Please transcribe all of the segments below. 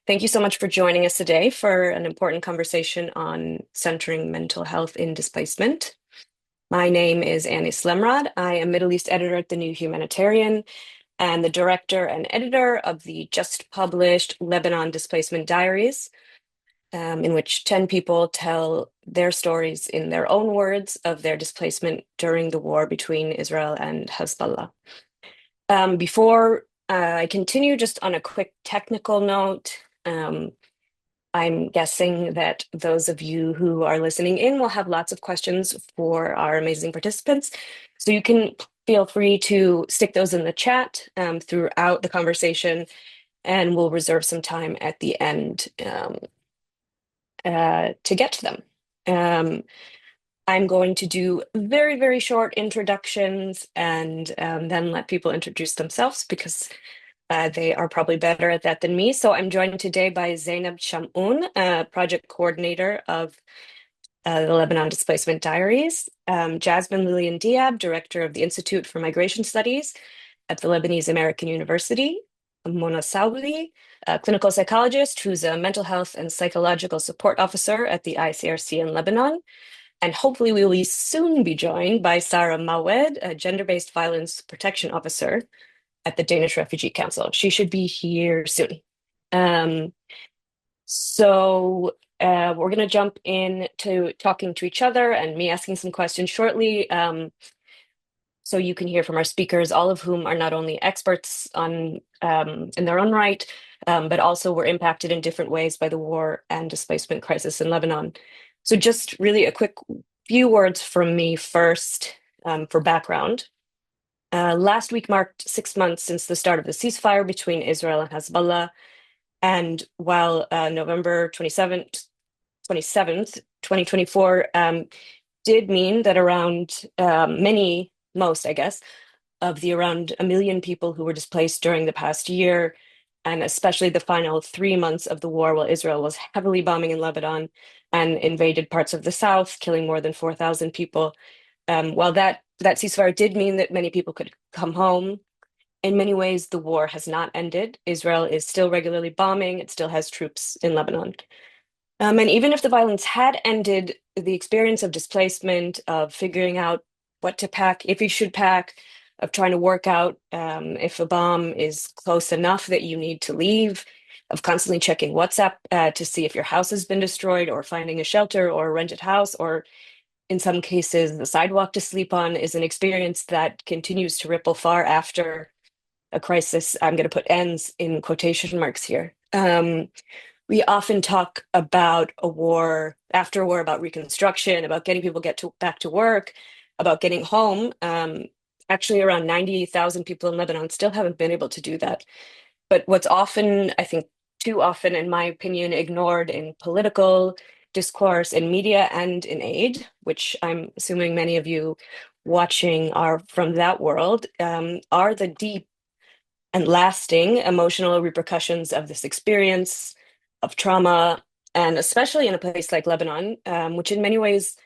Thank you so much for joining us today for an important conversation on centering mental health in displacement. My name is Annie Slemrod. I am Middle East editor at the New Humanitarian and the director and editor of the just published Lebanon Displacement Diaries, in which 10 people tell their stories in their own words of their displacement during the war between Israel and Hezbollah. Before I continue, just on a quick technical note, I'm guessing that those of you who are listening in will have lots of questions for our amazing participants. So you can feel free to stick those in the chat throughout the conversation, and we'll reserve some time at the end to get to them. I'm going to do very, very short introductions and then let people introduce themselves because they are probably better at that than me. So I'm joined today by Zainab Shamoun, project coordinator of the Lebanon Displacement Diaries, Jasmine Lillian Diab, director of the Institute for Migration Studies at the Lebanese American University, Mona Saouli, a clinical psychologist who's a mental health and psychological support officer at the ICRC in Lebanon. And hopefully we will soon be joined by Sarah Mawed, a gender-based violence protection officer at the Danish Refugee Council. She should be here soon. We're going to jump into talking to each other and me asking some questions shortly. So you can hear from our speakers, all of whom are not only experts on in their own right, but also were impacted in different ways by the war and displacement crisis in Lebanon. So just really a quick few words from me first for background. Last week marked 6 months since the start of the ceasefire between Israel and Hezbollah. And while November 27th, 2024 did mean that most, I guess, of the around 1 million people who were displaced during the past year, and especially the final 3 months of the war while Israel was heavily bombing in Lebanon and invaded parts of the south, killing more than 4,000 people. While that ceasefire did mean that many people could come home, in many ways, the war has not ended. Israel is still regularly bombing. It still has troops in Lebanon. And even if the violence had ended, the experience of displacement, of figuring out what to pack, if you should pack, of trying to work out if a bomb is close enough that you need to leave, of constantly checking WhatsApp to see if your house has been destroyed, or finding a shelter or a rented house, or in some cases, the sidewalk to sleep on, is an experience that continues to ripple far after a crisis. I'm going to put ends in quotation marks here. We often talk about after a war, about reconstruction, about getting people back to work, about getting home. Actually, around 90,000 people in Lebanon still haven't been able to do that. But what's often, I think, too often, in my opinion, ignored in political discourse, in media, and in aid, which I'm assuming many of you watching are from that world, are the deep and lasting emotional repercussions of this experience of trauma, and especially in a place like Lebanon, which in many ways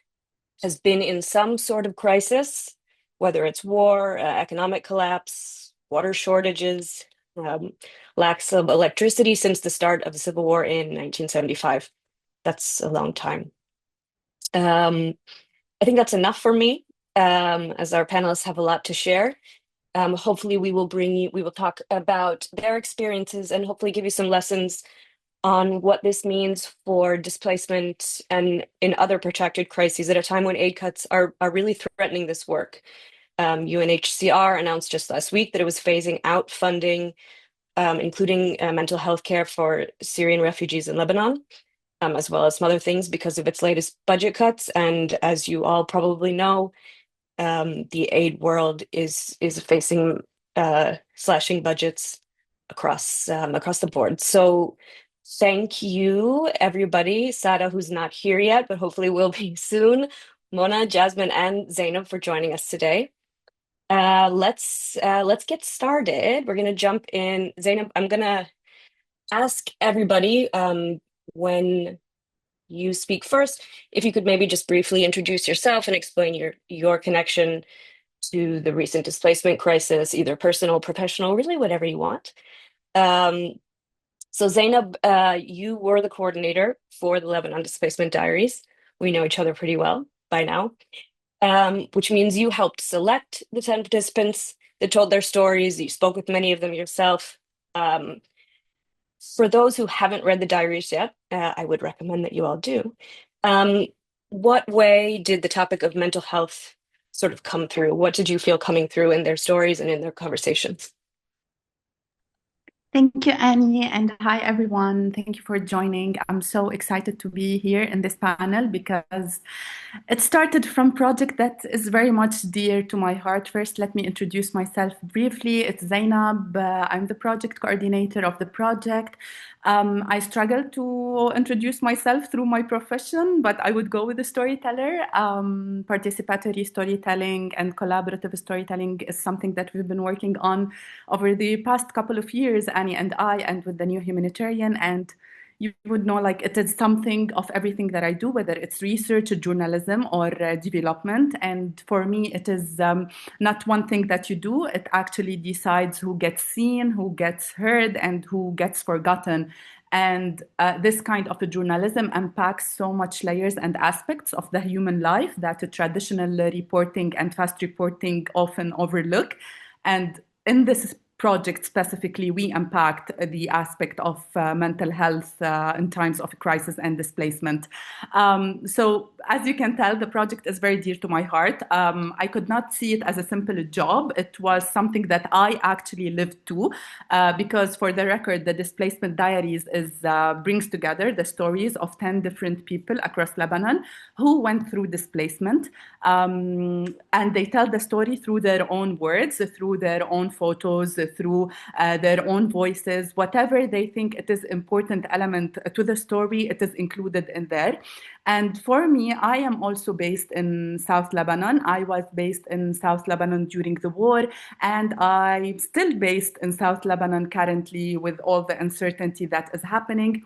has been in some sort of crisis, whether it's war, economic collapse, water shortages, lacks of electricity since the start of the civil war in 1975. That's a long time. I think that's enough for me, as our panelists have a lot to share. Hopefully we will talk about their experiences and hopefully give you some lessons on what this means for displacement and in other protracted crises at a time when aid cuts are really threatening this work. UNHCR announced just last week that it was phasing out funding, including mental health care for Syrian refugees in Lebanon, as well as some other things because of its latest budget cuts. And as you all probably know, the aid world is facing slashing budgets across the board. So thank you, everybody. Sada, who's not here yet, but hopefully will be soon. Mona, Jasmine, and Zainab for joining us today. Let's get started. We're gonna jump in. Zainab, I'm gonna ask everybody when you speak first, if you could maybe just briefly introduce yourself and explain your connection to the recent displacement crisis, either personal, professional, really whatever you want. So Zainab, you were the coordinator for the Lebanon Displacement Diaries. We know each other pretty well by now, which means you helped select the 10 participants that told their stories. You spoke with many of them yourself. Um, for those who haven't read the diaries yet, I would recommend that you all do. Um, what way did the topic of mental health sort of come through? What did you feel coming through in their stories and in their conversations? Thank you, Annie, and hi, everyone. Thank you for joining. I'm so excited to be here in this panel because it started from a project that is very much dear to my heart. First, let me introduce myself briefly. It's Zainab. I'm the project coordinator of the project. I struggle to introduce myself through my profession, but I would go with the storyteller. Participatory storytelling and collaborative storytelling is something that we've been working on over the past couple of years, Annie and I, and with the new Humanitarian. And you would know, like, it is something of everything that I do, whether it's research, journalism, or development. And for me, it is not one thing that you do. It actually decides who gets seen, who gets heard, and who gets forgotten. And this kind of a journalism unpacks so much layers and aspects of the human life that traditional reporting and fast reporting often overlook. And in this project specifically, we unpacked the aspect of mental health in times of crisis and displacement. So, as you can tell, the project is very dear to my heart. I could not see it as a simple job. It was something that I actually lived to, because, for the record, the Displacement Diaries brings together the stories of 10 different people across Lebanon who went through displacement. And they tell the story through their own words, through their own photos, through their own voices. Whatever they think it is important element to the story, it is included in there. And for me, I am also based in South Lebanon. I was based in South Lebanon during the war, and I'm still based in South Lebanon currently with all the uncertainty that is happening.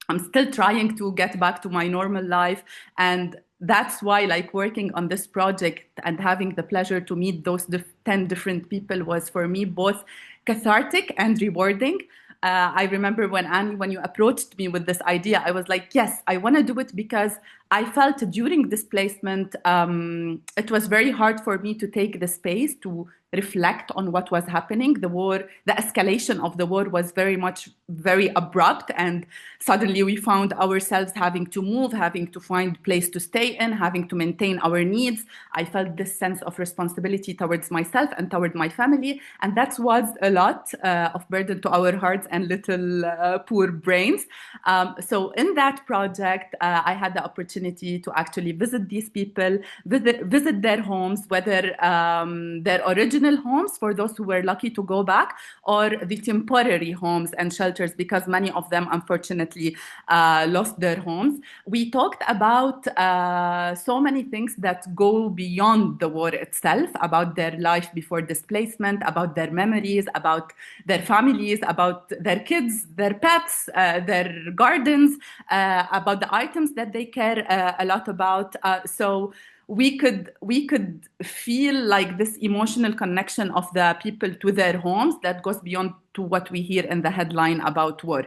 I'm still trying to get back to my normal life. And that's why, like, working on this project and having the pleasure to meet those 10 different people was for me both cathartic and rewarding. I remember when you approached me with this idea, I was like, yes, I want to do it because I felt during displacement, it was very hard for me to take the space to reflect on what was happening. The war, the escalation of the war was very abrupt. And suddenly we found ourselves having to move, having to find place to stay in, having to maintain our needs. I felt this sense of responsibility towards myself and toward my family. And that was a lot of burden to our hearts and little poor brains. So in that project, I had the opportunity to actually visit these people, visit their homes, whether their original homes for those who were lucky to go back, or the temporary homes and shelters, because many of them unfortunately lost their homes. We talked about so many things that go beyond the war itself, about their life before displacement, about their memories, about their families, about their kids, their pets, their gardens, about the items that they care a lot about. So we could feel like this emotional connection of the people to their homes that goes beyond to what we hear in the headline about war.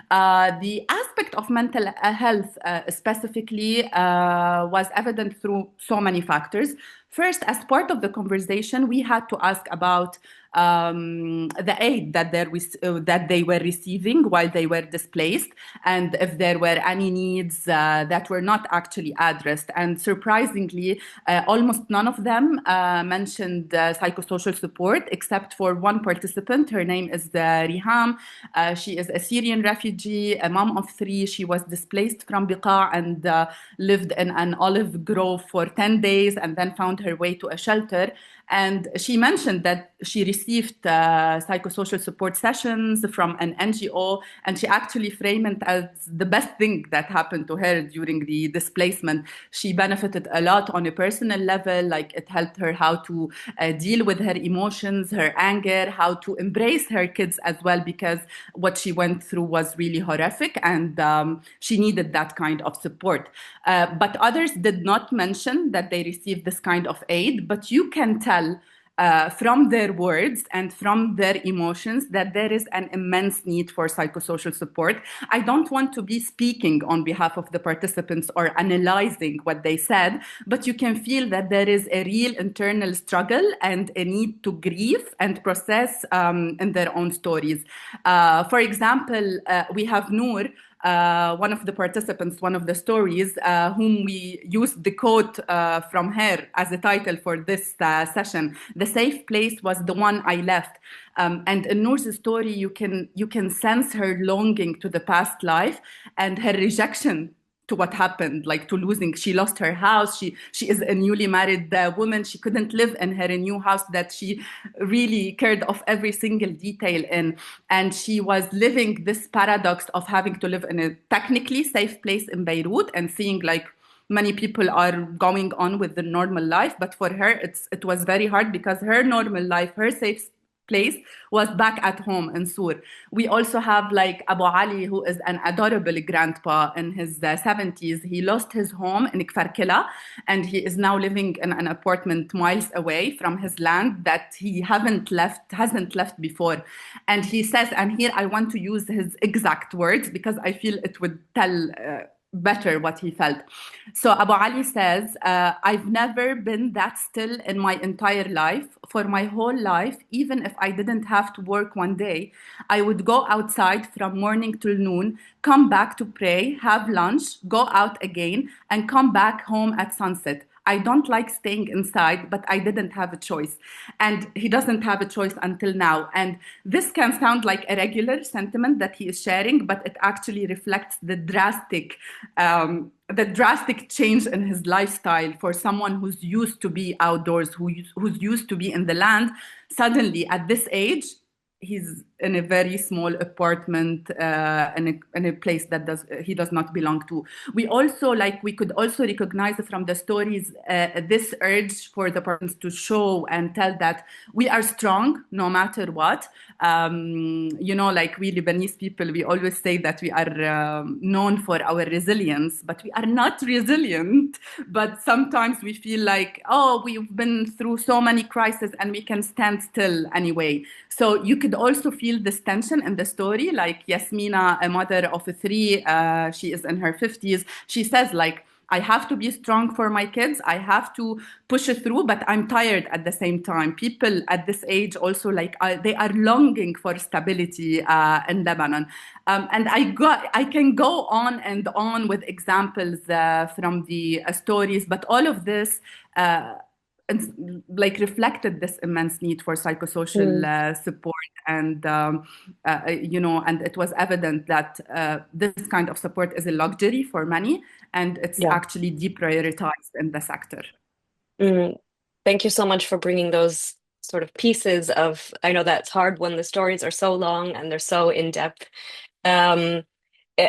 The aspect of mental health specifically was evident through so many factors. First, as part of the conversation, we had to ask about the aid that they were receiving while they were displaced, and if there were any needs that were not actually addressed. And surprisingly, almost none of them mentioned psychosocial support, except for one participant. Her name is Riham. She is a Syrian refugee, a mom of three. She was displaced from Biqa and lived in an olive grove for 10 days and then found her way to a shelter. And she mentioned that she received psychosocial support sessions from an NGO, and she actually framed it as the best thing that happened to her during the displacement. She benefited a lot on a personal level, like it helped her how to deal with her emotions, her anger, how to embrace her kids as well, because what she went through was really horrific, and she needed that kind of support. But others did not mention that they received this kind of aid, but you can tell from their words and from their emotions that there is an immense need for psychosocial support. I don't want to be speaking on behalf of the participants or analyzing what they said, but you can feel that there is a real internal struggle and a need to grieve and process in their own stories. For example, we have Noor, one of the participants, one of the stories, whom we used the quote from her as a title for this session. The safe place was the one I left. And in Noor's story, you can sense her longing to the past life and her rejection to what happened, like to losing. She lost her house. She is a newly married woman. She couldn't live in her new house that she really cared of every single detail in, and she was living this paradox of having to live in a technically safe place in Beirut and seeing like many people are going on with the normal life, but for her it was very hard because her normal life, her safe place was back at home in Sur. We also have like Abu Ali, who is an adorable grandpa in his 70s. He lost his home in Kfarkila and he is now living in an apartment miles away from his land that he hasn't left before. And he says, and here I want to use his exact words because I feel it would tell better what he felt. So Abu Ali says, I've never been that still in my entire life. For my whole life, even if I didn't have to work one day, I would go outside from morning till noon, come back to pray, have lunch, go out again, and come back home at sunset. I don't like staying inside, but I didn't have a choice. And he doesn't have a choice until now. And this can sound like a regular sentiment that he is sharing, but it actually reflects the drastic change in his lifestyle for someone who's used to be outdoors, who's used to be in the land. Suddenly, at this age, he's in a very small apartment in a place that he does not belong to. We could also recognize from the stories this urge for the persons to show and tell that we are strong no matter what. Like we Lebanese people, we always say that we are known for our resilience, but we are not resilient. But sometimes we feel like, oh, we've been through so many crises and we can stand still anyway. So you could also feel this tension in the story. Like Yasmina, a mother of three, she is in her 50s. She says, like, I have to be strong for my kids. I have to push it through, but I'm tired at the same time. People at this age also like they are longing for stability in Lebanon, and I can go on and on with examples from the stories, but all of this. Like reflected this immense need for psychosocial Mm, support and and it was evident that this kind of support is a luxury for many and it's yeah. actually deprioritized in the sector. Mm. Thank you so much for bringing those sort of pieces of, I know that's hard when the stories are so long and they're so in depth. Um,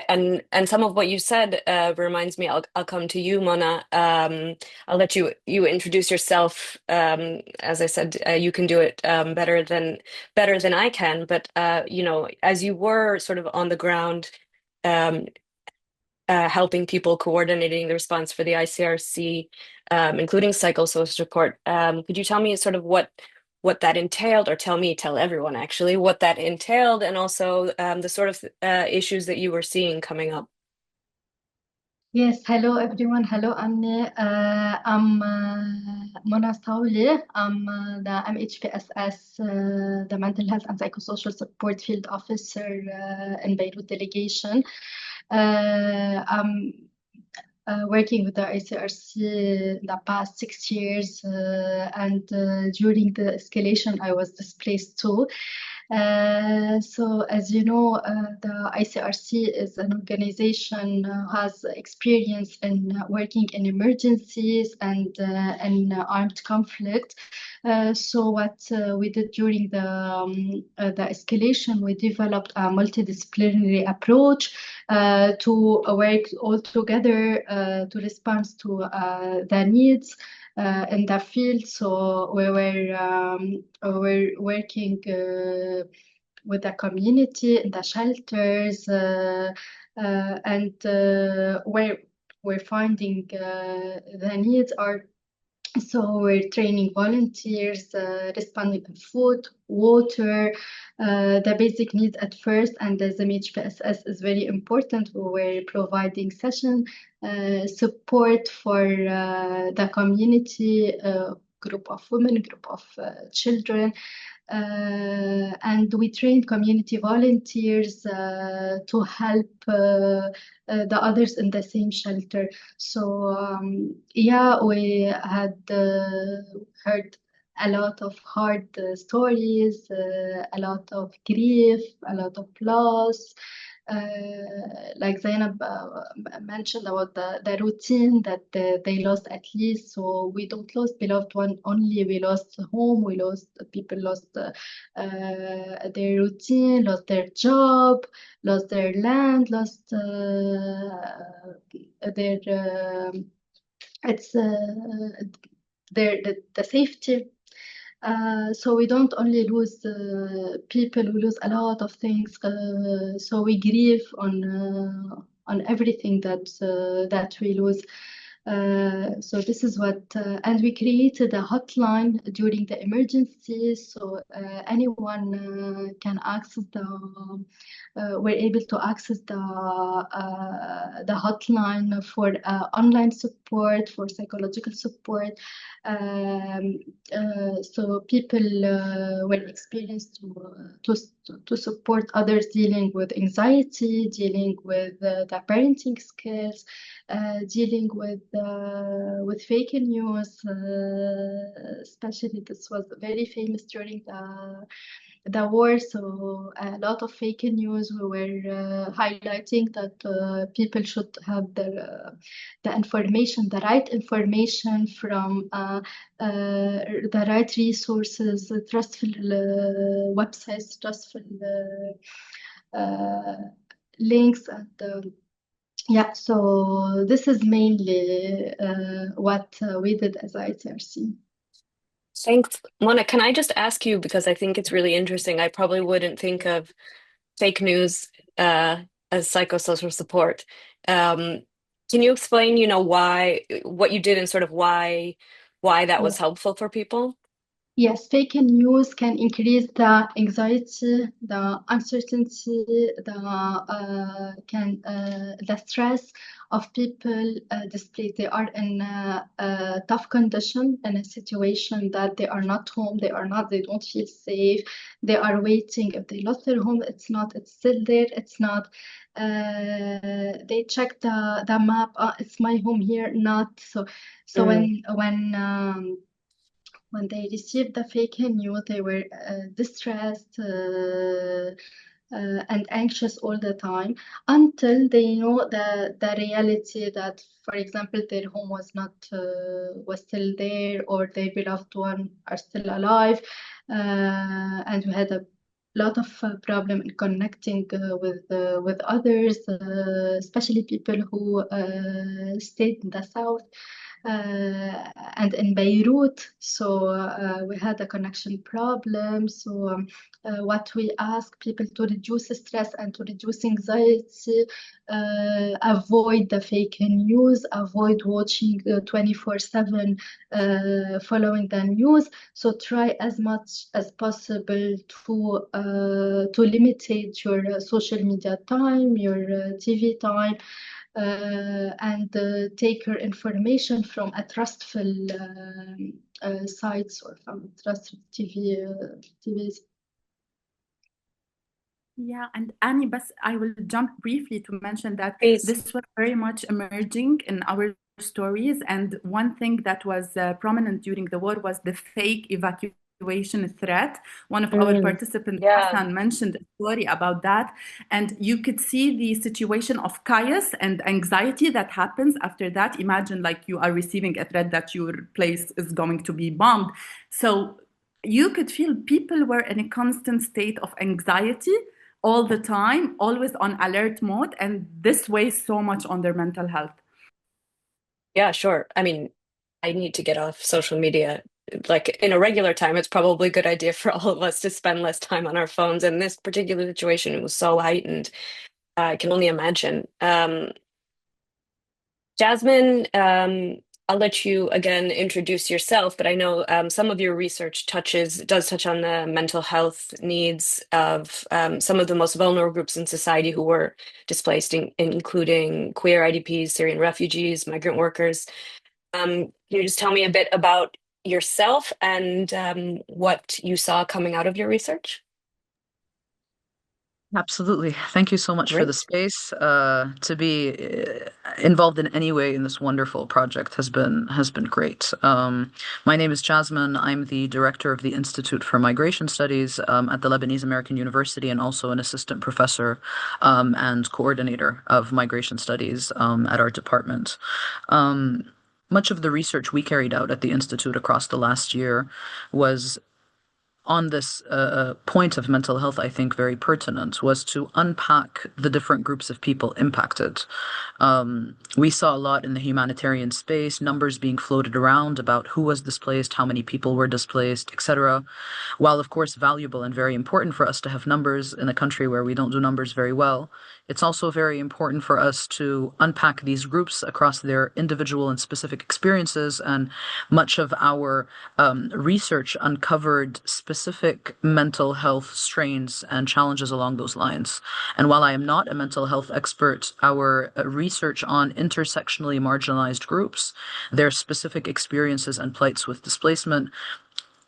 and some of what you said reminds me. I'll come to you, Mona. I'll let you introduce yourself. As I said, you can do it better than I can. But as you were sort of on the ground, um, helping people coordinating the response for the ICRC, including psychosocial support. Could you tell me sort of what that entailed, or tell everyone actually what that entailed, and also the sort of issues that you were seeing coming up? Yes, hello everyone. Hello, Anne. I'm Mona Sauli. I'm the MHPSS, the Mental Health and Psychosocial Support Field Officer in Beirut delegation. I'm working with the ICRC the past 6 years, and during the escalation, I was displaced too. So, as you know, the ICRC is an organization has experience in working in emergencies and in armed conflict. So, what we did during the escalation, we developed a multidisciplinary approach to work all together to respond to the needs in the field. So we were working with the community in the shelters, and we're finding the needs are So we're training volunteers, responding on food, water, the basic needs at first, and as MHPSS is very important. We're providing session support for the community, group of women, group of children, and we train community volunteers to help the others in the same shelter. So yeah, we had heard a lot of hard stories, a lot of grief, a lot of loss. Like Zainab mentioned about the routine that they lost at least. So we don't lose beloved one only. We lost home. We lost people lost their routine, lost their job, lost their land, lost their it's the safety. So we don't only lose people, we lose a lot of things. So we grieve on everything that we lose. So this is what, and we created a hotline during the emergencies, so anyone can access we're able to access the hotline for online support, for psychological support. So people were experienced to support others dealing with anxiety, dealing with the parenting skills, dealing with fake news. Especially this was very famous during the war, so a lot of fake news. We were highlighting that people should have the information, the right information from the right resources, trustful websites, trustful links, and yeah. So this is mainly what we did as ITRC. Thanks. Mona, can I just ask you, because I think it's really interesting. I probably wouldn't think of fake news uh, as psychosocial support. Um, can you explain, why what you did and sort of why that was helpful for people? Yes, fake news can increase the anxiety, the uncertainty, the stress of people displaced. They are in a tough condition, in a situation that they are not home, they don't feel safe. They are waiting. If they lost their home, it's still there. It's not. They check the map. It's my home here, not so. So Mm, when they received the fake news, they were distressed and anxious all the time until they know the reality that, for example, their home was still there, or their beloved one are still alive, and we had a lot of problem in connecting with others, especially people who stayed in the south and in Beirut. So we had a connection problem. So what we ask people to reduce stress and to reduce anxiety, avoid the fake news, avoid watching 24/7 following the news. So try as much as possible to limitate your social media time, your TV time, and take your information from a trustful sites or from trusted TVs. Yeah, and Annie, but I will jump briefly to mention that please. this was very much emerging in our stories. And one thing that was prominent during the war was the fake evacuation threat. One of our Mm, participants, yeah. Hassan, mentioned a story about that. And you could see the situation of chaos and anxiety that happens after that. Imagine like you are receiving a threat that your place is going to be bombed. So you could feel people were in a constant state of anxiety all the time, always on alert mode, and this weighs so much on their mental health. Yeah, sure. I mean, I need to get off social media. Like in a regular time, it's probably a good idea for all of us to spend less time on our phones. In this particular situation, it was so heightened. I can only imagine. Jasmine, I'll let you again introduce yourself, but I know some of your research does touch on the mental health needs of some of the most vulnerable groups in society who were displaced, including queer IDPs, Syrian refugees, migrant workers. Can you just tell me a bit about yourself and what you saw coming out of your research? Absolutely. Thank you so much for the Great. space. To be involved in any way in this wonderful project has been great. My name is Jasmine. I'm the director of the Institute for Migration Studies at the Lebanese American University, and also an assistant professor and coordinator of migration studies at our department. Much of the research we carried out at the Institute across the last year was on this point of mental health, I think very pertinent, was to unpack the different groups of people impacted. We saw a lot in the humanitarian space, numbers being floated around about who was displaced, how many people were displaced, etc. While, of course, valuable and very important for us to have numbers in a country where we don't do numbers very well, it's also very important for us to unpack these groups across their individual and specific experiences. And much of our research uncovered specific mental health strains and challenges along those lines. And while I am not a mental health expert, our research on intersectionally marginalized groups, their specific experiences and plights with displacement,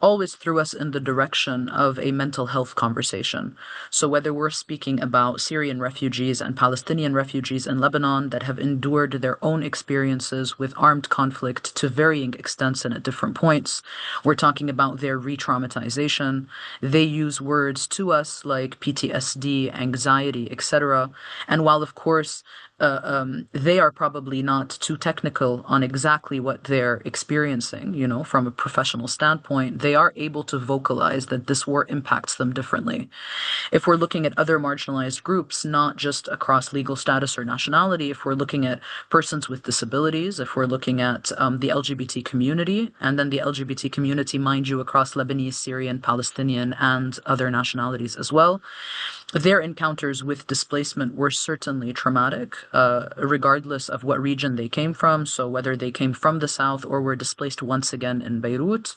always threw us in the direction of a mental health conversation. So whether we're speaking about Syrian refugees and Palestinian refugees in Lebanon that have endured their own experiences with armed conflict to varying extents and at different points, we're talking about their re-traumatization. They use words to us like PTSD, anxiety, etc. And while, of course, they are probably not too technical on exactly what they're experiencing, from a professional standpoint, they are able to vocalize that this war impacts them differently. If we're looking at other marginalized groups, not just across legal status or nationality, if we're looking at persons with disabilities, if we're looking at the LGBT community, and then the LGBT community, mind you, across Lebanese, Syrian, Palestinian, and other nationalities as well, their encounters with displacement were certainly traumatic, regardless of what region they came from. So whether they came from the south or were displaced once again in Beirut,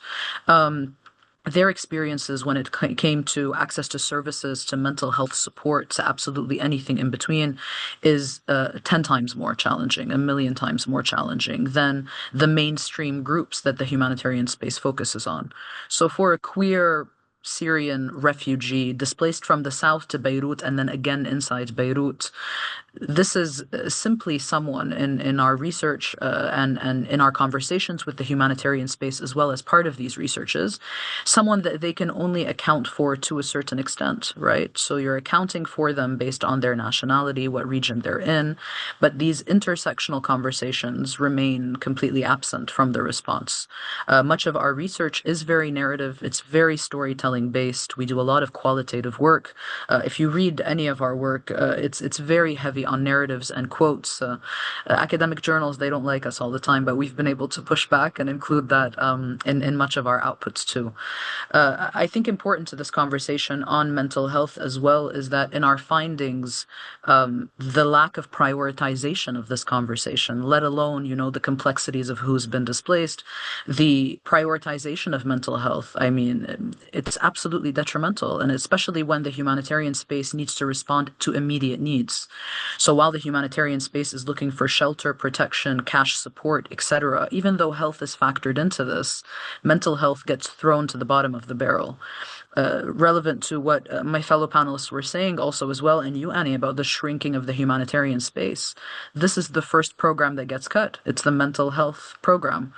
their experiences when it came to access to services, to mental health support, to absolutely anything in between is 10 times more challenging, a million times more challenging than the mainstream groups that the humanitarian space focuses on. So for a queer Syrian refugee displaced from the south to Beirut and then again inside Beirut, this is simply someone in our research and in our conversations with the humanitarian space, as well as part of these researches, someone that they can only account for to a certain extent, right? So you're accounting for them based on their nationality, what region they're in, but these intersectional conversations remain completely absent from the response. Much of our research is very narrative. It's very storytelling based. We do a lot of qualitative work. If you read any of our work, it's very heavy on narratives and quotes. Academic journals, they don't like us all the time, but we've been able to push back and include that in much of our outputs too. I think important to this conversation on mental health as well is that in our findings, the lack of prioritization of this conversation, let alone, the complexities of who's been displaced, the prioritization of mental health, I mean, it's absolutely detrimental, and especially when the humanitarian space needs to respond to immediate needs. So while the humanitarian space is looking for shelter, protection, cash support, etc., even though health is factored into this, mental health gets thrown to the bottom of the barrel. Relevant to what my fellow panelists were saying also as well, and you, Annie, about the shrinking of the humanitarian space. This is the first program that gets cut. It's the mental health program.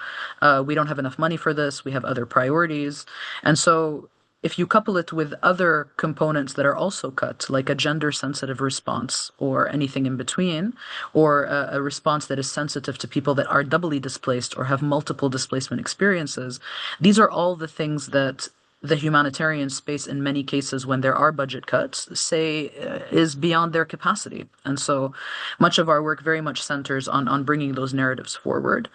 We don't have enough money for this. We have other priorities. And so if you couple it with other components that are also cut, like a gender-sensitive response or anything in between, or a response that is sensitive to people that are doubly displaced or have multiple displacement experiences, these are all the things that the humanitarian space in many cases when there are budget cuts, say, is beyond their capacity. And so much of our work very much centers on bringing those narratives forward.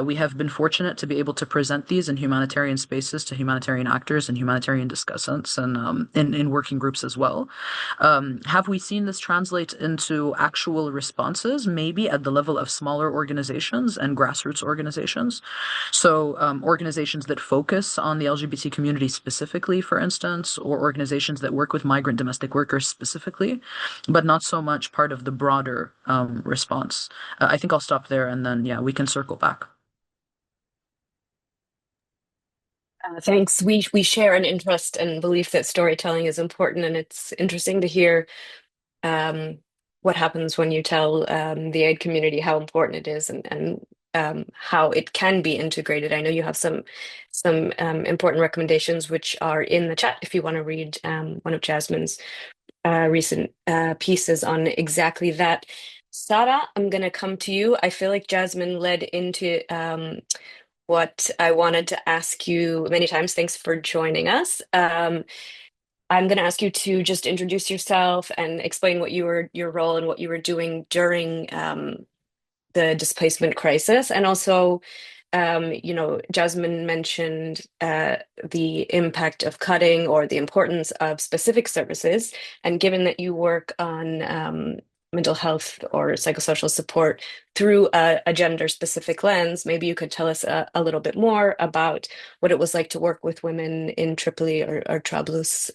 We have been fortunate to be able to present these in humanitarian spaces to humanitarian actors and humanitarian discussants and in working groups as well. Have we seen this translate into actual responses? Maybe at the level of smaller organizations and grassroots organizations. So organizations that focus on the LGBT community specifically, for instance, or organizations that work with migrant domestic workers specifically, but not so much part of the broader response. I think I'll stop there and then, yeah, we can circle back. Thanks. We share an interest and belief that storytelling is important, and it's interesting to hear what happens when you tell the aid community how important it is and how it can be integrated. I know you have some important recommendations which are in the chat if you want to read one of Jasmine's recent pieces on exactly that. Sarah, I'm going to come to you. I feel like Jasmine led into what I wanted to ask you many times. Thanks for joining us. I'm going to ask you to just introduce yourself and explain what your role and what you were doing during the displacement crisis. And also, Jasmine mentioned the impact of cutting or the importance of specific services. And given that you work on mental health or psychosocial support through a gender-specific lens, maybe you could tell us a little bit more about what it was like to work with women in Tripoli or Trablus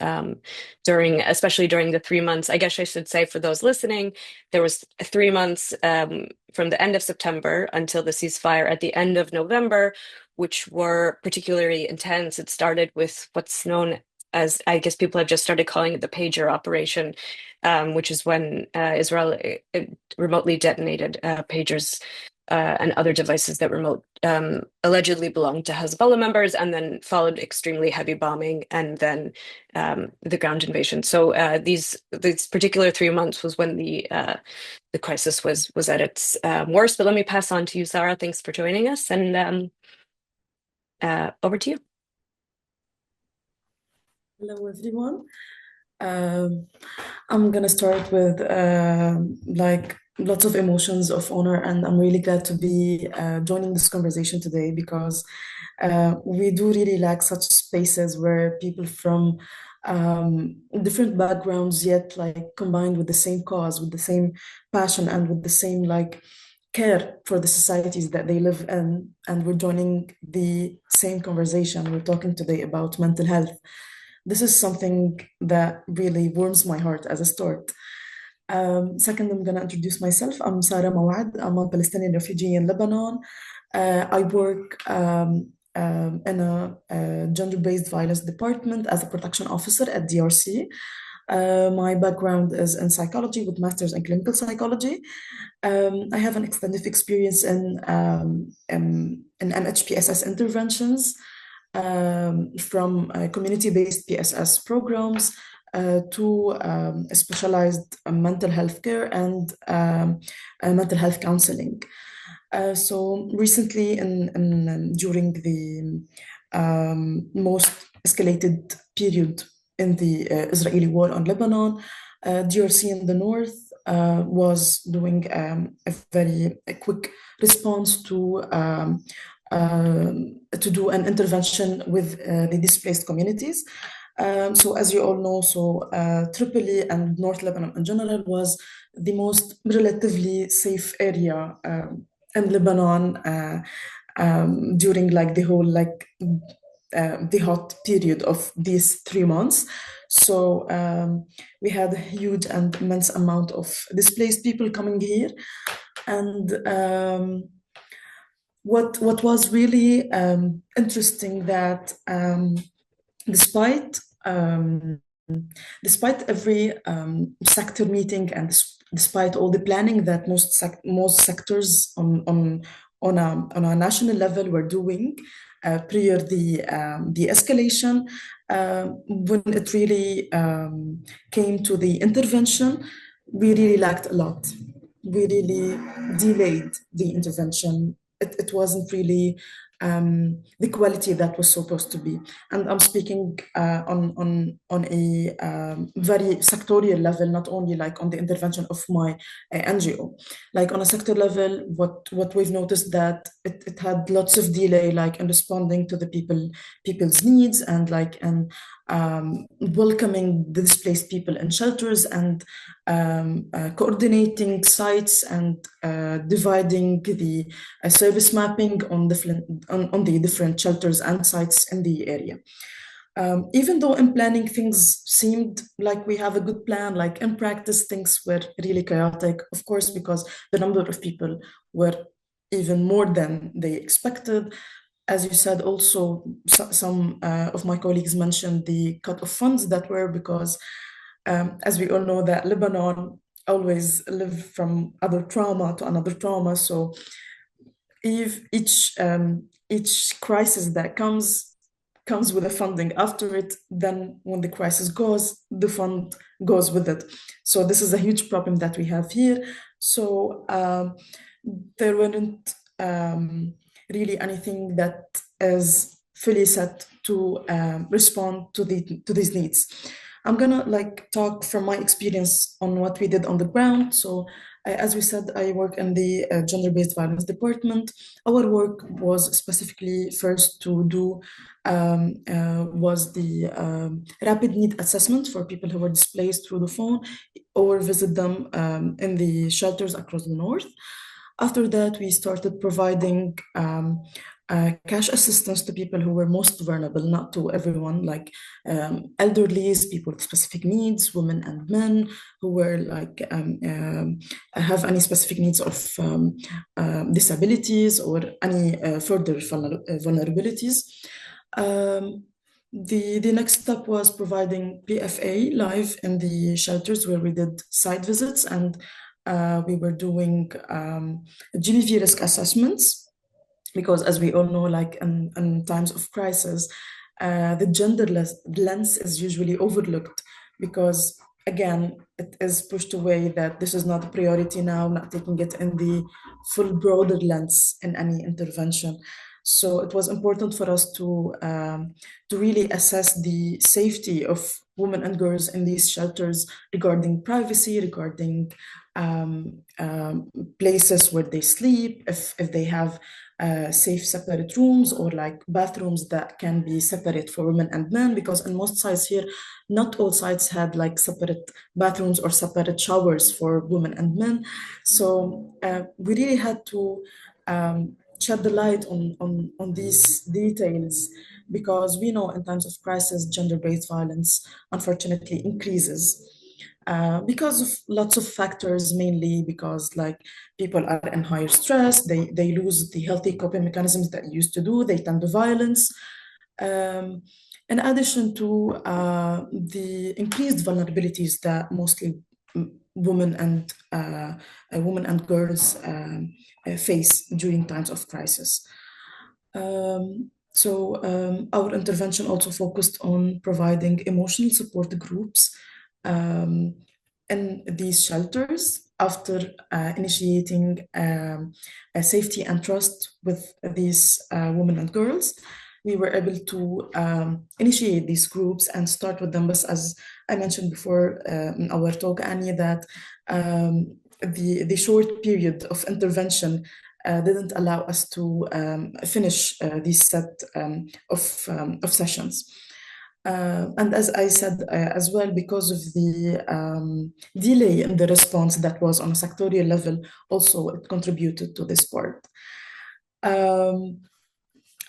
especially during the 3 months. I guess I should say for those listening, there was 3 months from the end of September until the ceasefire at the end of November, which were particularly intense. It started with what's known as, I guess people have just started calling it the pager operation, which is when Israel remotely detonated pagers and other devices that allegedly belonged to Hezbollah members, and then followed extremely heavy bombing and then the ground invasion. So these particular 3 months was when the crisis was at its worst. But let me pass on to you, Sarah. Thanks for joining us, and over to you. Hello, everyone. I'm gonna start with like lots of emotions of honor, and I'm really glad to be joining this conversation today because we do really lack such spaces where people from different backgrounds yet like combined with the same cause, with the same passion, and with the same like care for the societies that they live in, and we're joining the same conversation. We're talking today about mental health. This is something that really warms my heart as a start. Second, I'm going to introduce myself. I'm Sarah Mawad. I'm a Palestinian refugee in Lebanon. I work in a gender-based violence department as a protection officer at DRC. My background is in psychology with master's in clinical psychology. I have an extensive experience in MHPSS interventions, from community-based PSS programs to specialized mental health care and mental health counseling. So recently, during the most escalated period in the Israeli war on Lebanon, DRC in the north was doing a very quick response to do an intervention with the displaced communities. So as you all know, Tripoli and North Lebanon in general was the most relatively safe area in Lebanon during like the whole the hot period of these 3 months. So we had a huge and immense amount of displaced people coming here, and what was really interesting that despite every sector meeting and despite all the planning that most sectors on a national level were doing prior the escalation, when it really came to the intervention, we really lacked a lot. We really delayed the intervention. It wasn't really the quality that was supposed to be. And I'm speaking on a very sectorial level, not only like on the intervention of my NGO. Like on a sector level, what we've noticed that it had lots of delay, like in responding to the people's needs, and like welcoming the displaced people in shelters, and coordinating sites, and dividing the service mapping on the different shelters and sites in the area. Even though in planning things seemed like we have a good plan, like in practice things were really chaotic, of course, because the number of people were even more than they expected. As you said, also some of my colleagues mentioned the cut of funds that were, because as we all know that Lebanon always live from other trauma to another trauma. So if each crisis that comes with a funding after it, then when the crisis goes, the fund goes with it. So this is a huge problem that we have here. So there weren't really anything that is fully set to respond to these needs. I'm gonna like talk from my experience on what we did on the ground. So as we said, I work in the gender-based violence department. Our work was specifically first to do was the rapid need assessment for people who were displaced through the phone, or visit them in the shelters across the north. After that, we started providing cash assistance to people who were most vulnerable, not to everyone, like elderlies, people with specific needs, women and men who were like have any specific needs of disabilities or any further vulnerabilities. The next step was providing PFA live in the shelters, where we did site visits, and we were doing GBV risk assessments, because as we all know, like in times of crisis, the genderless lens is usually overlooked, because again, it is pushed away that this is not a priority now, not taking it in the full broader lens in any intervention. So it was important for us to really assess the safety of women and girls in these shelters, regarding privacy, regarding places where they sleep, if they have safe separate rooms, or like bathrooms that can be separate for women and men, because in most sites here, not all sites had like separate bathrooms or separate showers for women and men. So we really had to shed the light on these details, because we know in times of crisis, gender-based violence unfortunately increases. Because of lots of factors, mainly because like people are in higher stress, they lose the healthy coping mechanisms that used to do, they turn to violence. In addition to the increased vulnerabilities that mostly women and girls face during times of crisis. Our intervention also focused on providing emotional support groups in these shelters after initiating safety and trust with these women and girls. We were able to initiate these groups and start with them. But as I mentioned before in our talk, Annie, that the short period of intervention didn't allow us to finish this set of sessions. And as I said as well, because of the delay in the response that was on a sectorial level, also it contributed to this part. I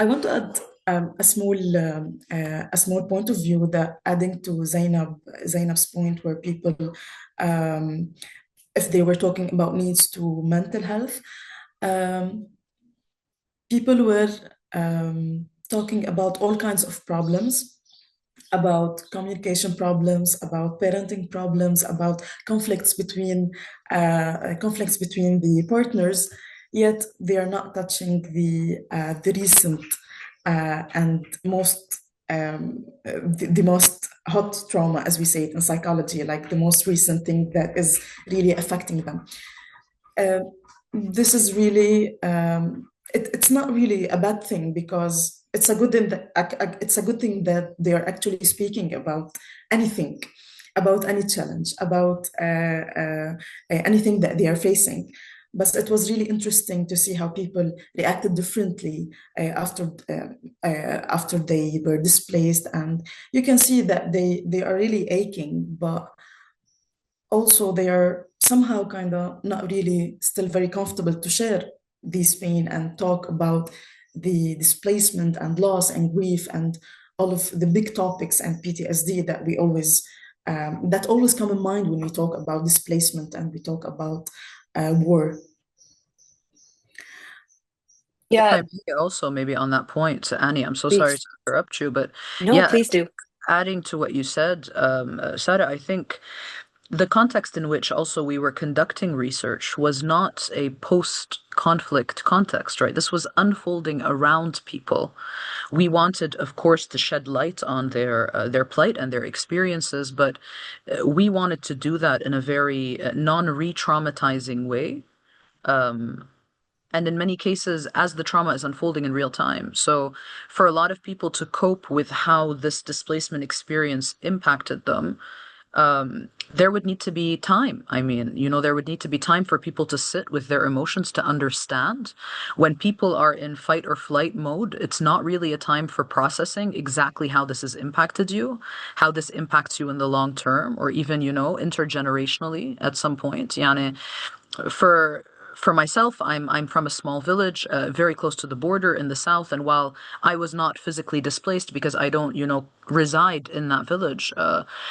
want to add a small point of view, that adding to Zainab's point, where people, if they were talking about needs to mental health, people were talking about all kinds of problems, about communication problems, about parenting problems, about conflicts between the partners. Yet they are not touching the recent and the most hot trauma, as we say it in psychology, like the most recent thing that is really affecting them. This is really it's not really a bad thing because it's a good thing that it's a good thing that they are actually speaking about anything, about any challenge, about anything that they are facing. But it was really interesting to see how people reacted differently after they were displaced, and you can see that they are really aching, but also they are somehow kind of not really still very comfortable to share this pain and talk about the displacement and loss and grief and all of the big topics and PTSD that we always that always come in mind when we talk about displacement and we talk about war. If Yeah, I may also maybe on that point, Annie, I'm so sorry please. to interrupt you, but No, yeah, please do. adding to what you said, Sarah, I think the context in which also we were conducting research was not a post-conflict context, right? This was unfolding around people. We wanted, of course, to shed light on their plight and their experiences, but we wanted to do that in a very non-re-traumatizing way. And in many cases, as the trauma is unfolding in real time. So, for a lot of people to cope with how this displacement experience impacted them, there would need to be time. I mean, there would need to be time for people to sit with their emotions to understand. When people are in fight or flight mode, it's not really a time for processing exactly how this has impacted you, how this impacts you in the long term, or even, intergenerationally at some point. Yani, for for myself, I'm from a small village, very close to the border in the south. And while I was not physically displaced because I don't, reside in that village,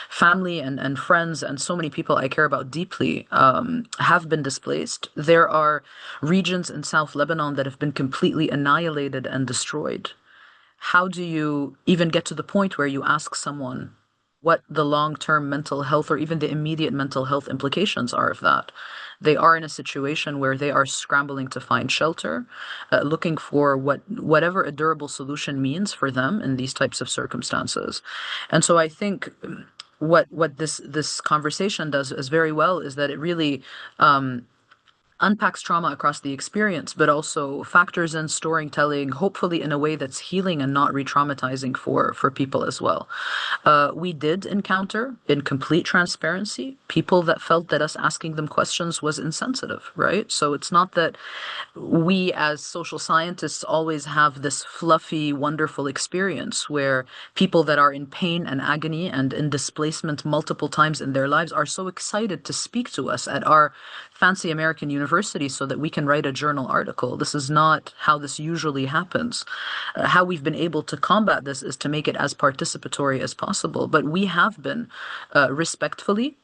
family and friends and so many people I care about deeply have been displaced. There are regions in South Lebanon that have been completely annihilated and destroyed. How do you even get to the point where you ask someone what the long-term mental health or even the immediate mental health implications are of that? They are in a situation where they are scrambling to find shelter, looking for whatever a durable solution means for them in these types of circumstances. And so I think what this conversation does as very well is that it really unpacks trauma across the experience, but also factors in storytelling, hopefully in a way that's healing and not re-traumatizing for people as well. We did encounter, in complete transparency, people that felt that us asking them questions was insensitive, right? So it's not that we as social scientists always have this fluffy, wonderful experience where people that are in pain and agony and in displacement multiple times in their lives are so excited to speak to us at our fancy American university so that we can write a journal article. This is not how this usually happens. How we've been able to combat this is to make it as participatory as possible. But we have been respectfully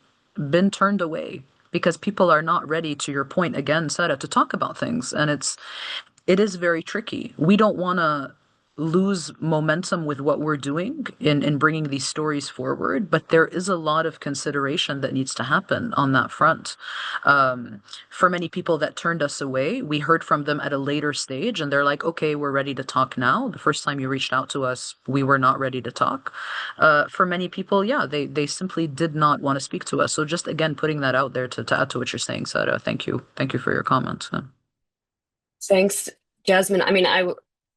been turned away because people are not ready, to your point again, Sarah, to talk about things. And it is very tricky. We don't want to lose momentum with what we're doing in bringing these stories forward, but there is a lot of consideration that needs to happen on that front. For many people that turned us away, we heard from them at a later stage and they're like, okay, we're ready to talk now. The first time you reached out to us, we were not ready to talk. For many people, yeah, they simply did not want to speak to us. So just again, putting that out there to add to what you're saying, Sarah. Thank you. Thank you for your comment. Thanks, Jasmine. I mean,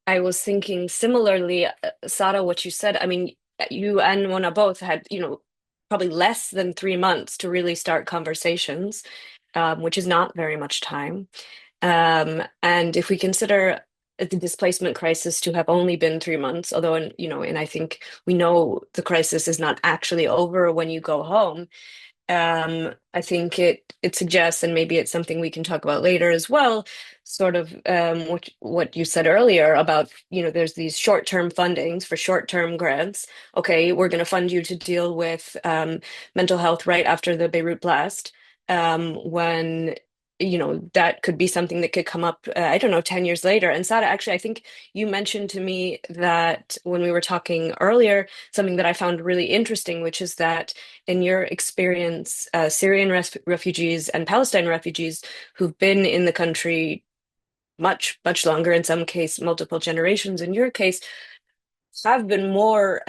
I was thinking similarly, Sarah, what you said. I mean, you and Mona both had, probably less than 3 months to really start conversations, which is not very much time. And if we consider the displacement crisis to have only been 3 months, although, and I think we know the crisis is not actually over when you go home. I think it suggests, and maybe it's something we can talk about later as well, sort of what you said earlier about, there's these short-term fundings for short-term grants. Okay, we're going to fund you to deal with mental health right after the Beirut blast, when that could be something that could come up, I don't know, 10 years later. And Sada, actually, I think you mentioned to me that when we were talking earlier, something that I found really interesting, which is that in your experience, Syrian refugees and Palestine refugees who've been in the country much, much longer, in some case, multiple generations, in your case, have been more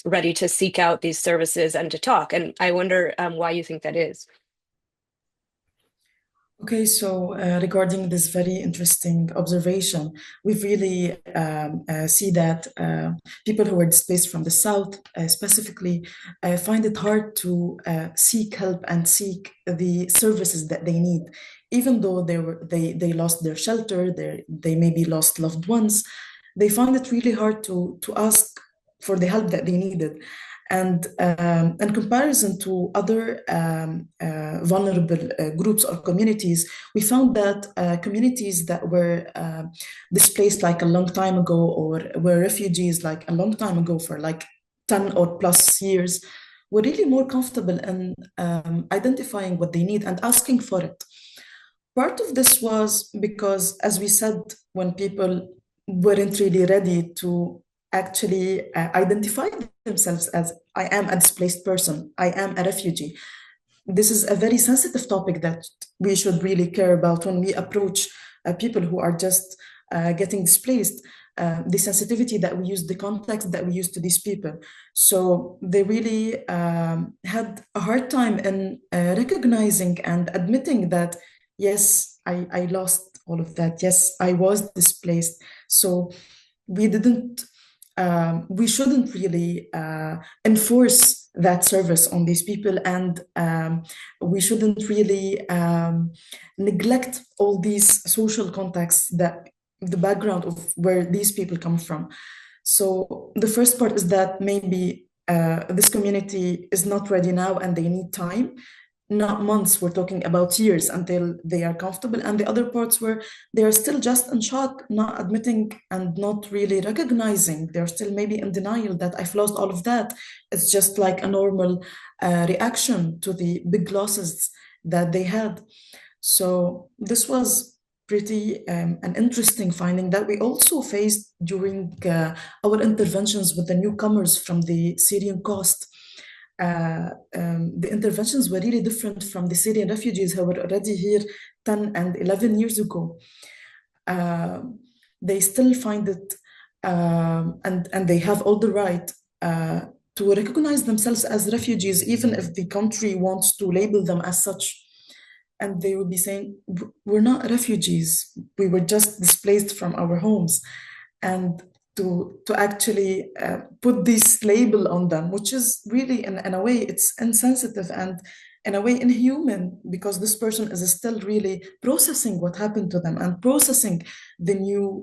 ready to seek out these services and to talk. And I wonder why you think that is. Okay, so regarding this very interesting observation, we've really see that people who are displaced from the south, specifically, find it hard to seek help and seek the services that they need, even though they lost their shelter, they maybe lost loved ones. They find it really hard to ask for the help that they needed. And in comparison to other vulnerable groups or communities, we found that communities that were displaced like a long time ago or were refugees like a long time ago for like 10 or plus years were really more comfortable in identifying what they need and asking for it. Part of this was because, as we said, when people weren't really ready to actually identify themselves as I am a displaced person, I am a refugee. This is a very sensitive topic that we should really care about when we approach people who are just getting displaced. The sensitivity that we use, the context that we use to these people. So they really had a hard time in recognizing and admitting that, yes, I lost all of that. Yes, I was displaced. So we didn't we shouldn't really enforce that service on these people, and we shouldn't really neglect all these social contexts that the background of where these people come from. So the first part is that maybe this community is not ready now and they need time, not months, we're talking about years until they are comfortable. And the other parts where they are still just in shock, not admitting and not really recognizing, they're still maybe in denial that I've lost all of that. It's just like a normal reaction to the big losses that they had. So this was pretty an interesting finding that we also faced during our interventions with the newcomers from the Syrian coast. The interventions were really different from the Syrian refugees who were already here 10 and 11 years ago. Uh, they still find it, and they have all the right to recognize themselves as refugees, even if the country wants to label them as such. And they would be saying, we're not refugees, we were just displaced from our homes. And to actually put this label on them, which is really, in a way, it's insensitive and in a way inhuman, because this person is still really processing what happened to them and processing the new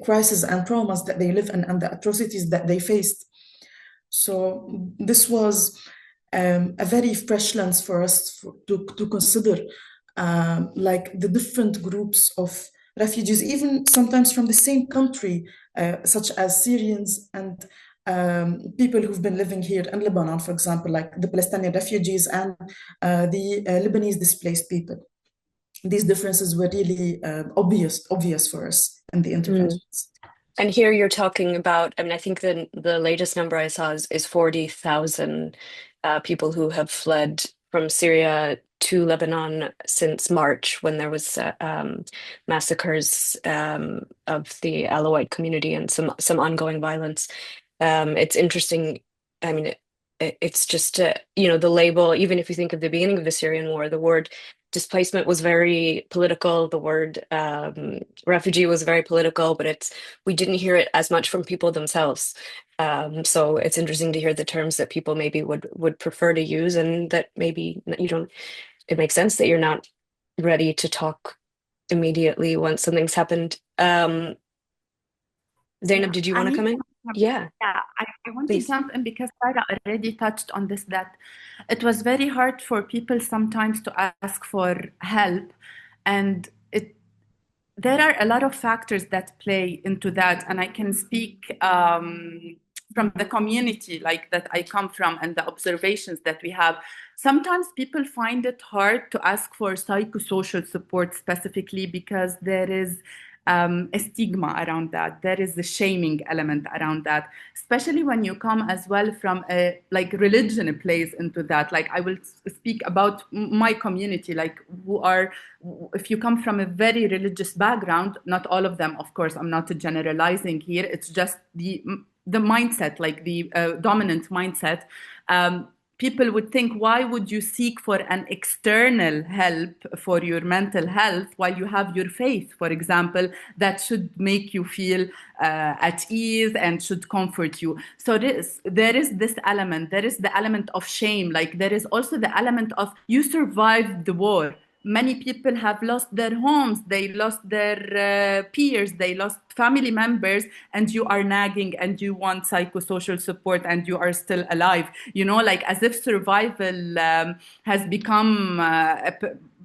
crises and traumas that they live in and the atrocities that they faced. So this was a very fresh lens for us to consider, like the different groups of refugees, even sometimes from the same country, such as Syrians and people who've been living here in Lebanon, for example, like the Palestinian refugees and the Lebanese displaced people. These differences were really obvious for us in the Mm. interventions. And here you're talking about, I mean, I think the latest number I saw is 40,000 people who have fled from Syria to Lebanon since March, when there was massacres of the Alawite community and some ongoing violence. It's interesting. I mean, it's just the label. Even if you think of the beginning of the Syrian war, the word displacement was very political. The word refugee was very political, but we didn't hear it as much from people themselves. So it's interesting to hear the terms that people maybe would prefer to use, and that maybe you don't. It makes sense that you're not ready to talk immediately once something's happened. Zainab, Yeah, did you I want to mean, come in? Yeah, I want to please. jump in because Sarah already touched on this, that it was very hard for people sometimes to ask for help. And there are a lot of factors that play into that. And I can speak from the community like that I come from and the observations that we have. Sometimes people find it hard to ask for psychosocial support specifically because there is a stigma around that. There is the shaming element around that, especially when you come as well from a like religion plays into that. Like I will speak about my community, like who are, if you come from a very religious background, not all of them, of course, I'm not generalizing here. It's just the mindset, like the dominant mindset. people would think, why would you seek for an external help for your mental health while you have your faith, for example, that should make you feel at ease and should comfort you. So there is this element, there is the element of shame, like there is also the element of you survived the war. Many people have lost their homes, they lost their peers, they lost family members, and you are nagging and you want psychosocial support and you are still alive. You know, like as if survival has become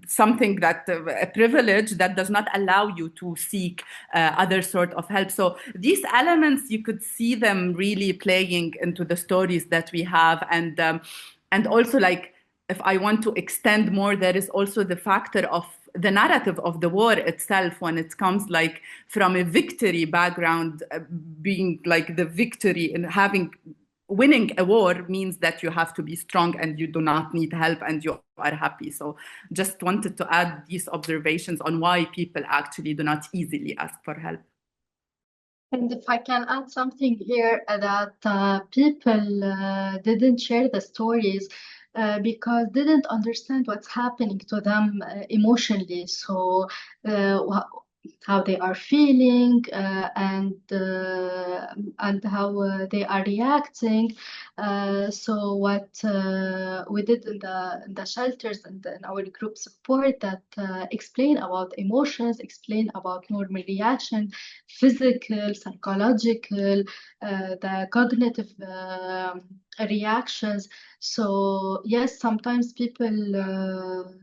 something that a privilege that does not allow you to seek other sort of help. So these elements, you could see them really playing into the stories that we have, and also like, if I want to extend more, there is also the factor of the narrative of the war itself when it comes like from a victory background, being like the victory and winning a war means that you have to be strong and you do not need help and you are happy. So just wanted to add these observations on why people actually do not easily ask for help. And if I can add something here, that people didn't share the stories because didn't understand what's happening to them emotionally. So how they are feeling and how they are reacting. So what we did in the shelters and in our group support, that explain about emotions, explain about normal reaction, physical, psychological, the cognitive reactions. So yes, sometimes people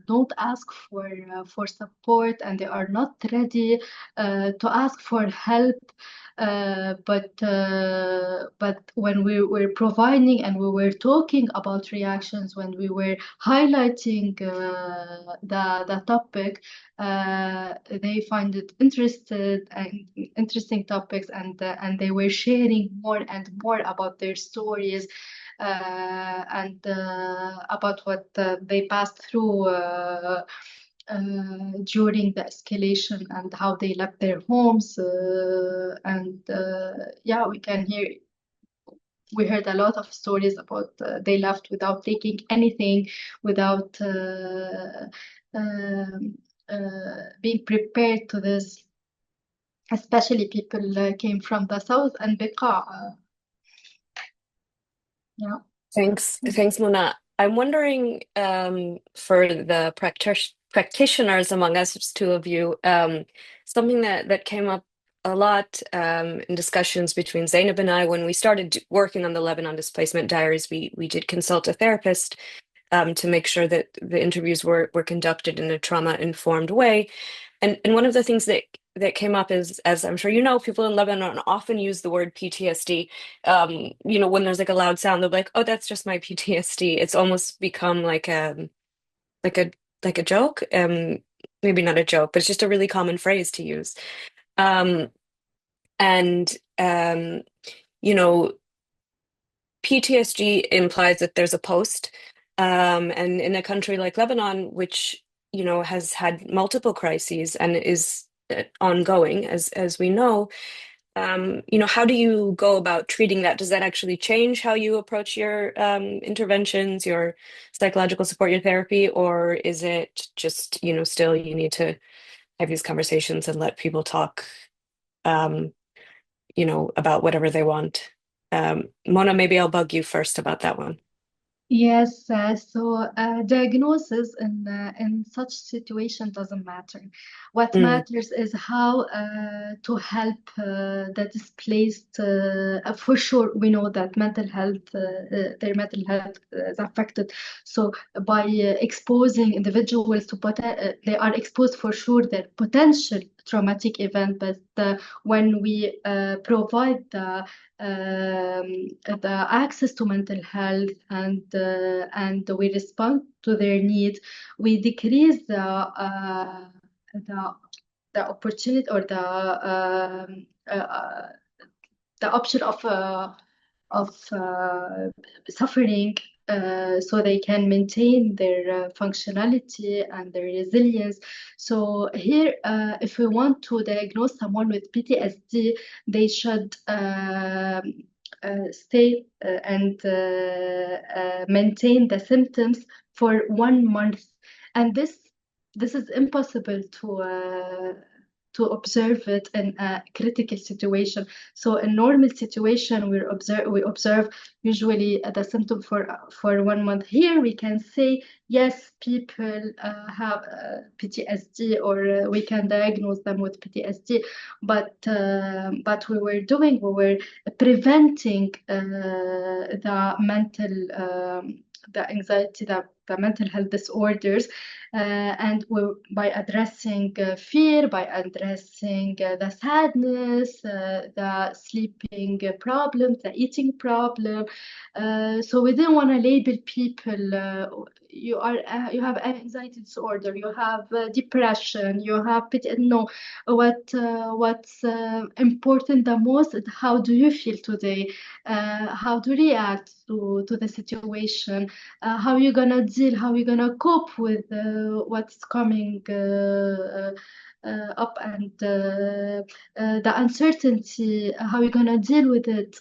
don't ask for support and they are not ready to ask for help. But when we were providing and we were talking about reactions, when we were highlighting the topic, they find it interesting topics, and they were sharing more and more about their stories and about what they passed through during the escalation and how they left their homes. Yeah, we heard a lot of stories about they left without taking anything, without being prepared to this. Especially people came from the south and Beqa. Yeah. Thanks, Mona. I'm wondering, for the practitioners among us, it's two of you, something that came up a lot in discussions between Zainab and I when we started working on the Lebanon Displacement Diaries. We did consult a therapist to make sure that the interviews were conducted in a trauma-informed way. And one of the things that came up is, as I'm sure you know, people in Lebanon often use the word PTSD. When there's like a loud sound, they're like, "Oh, that's just my PTSD." It's almost become like like a like a joke. Maybe not a joke, but it's just a really common phrase to use. Um, and you know, PTSD implies that there's a post, and in a country like Lebanon, which has had multiple crises and is ongoing, as we know, how do you go about treating that? Does that actually change how you approach your interventions, your psychological support, your therapy, or is it just, still you need to have these conversations and let people talk, um, about whatever they want? Mona, maybe I'll bug you first about that one. Yes, so diagnosis in such situation doesn't matter. What Mm, matters is how to help the displaced. For sure, we know that their mental health is affected. So by exposing individuals to they are exposed for sure their potential traumatic event. But when we provide the access to mental health and we respond to their needs, we decrease the the opportunity or the option of suffering, so they can maintain their functionality and their resilience. So here, if we want to diagnose someone with PTSD, they should stay and maintain the symptoms for 1 month, and this is impossible to observe it in a critical situation. So in normal situation, we observe usually the symptom for 1 month. Here we can say yes, people have PTSD, or we can diagnose them with PTSD, but we were preventing the anxiety, the mental health disorders, and by addressing fear, by addressing the sadness, the sleeping problem, the eating problem. So we didn't want to label people. You have anxiety disorder, you have depression, you have no. What's important the most is how do you feel today? How to react to the situation? How you gonna deal? How you gonna cope with what's coming up, and the uncertainty? How you gonna deal with it?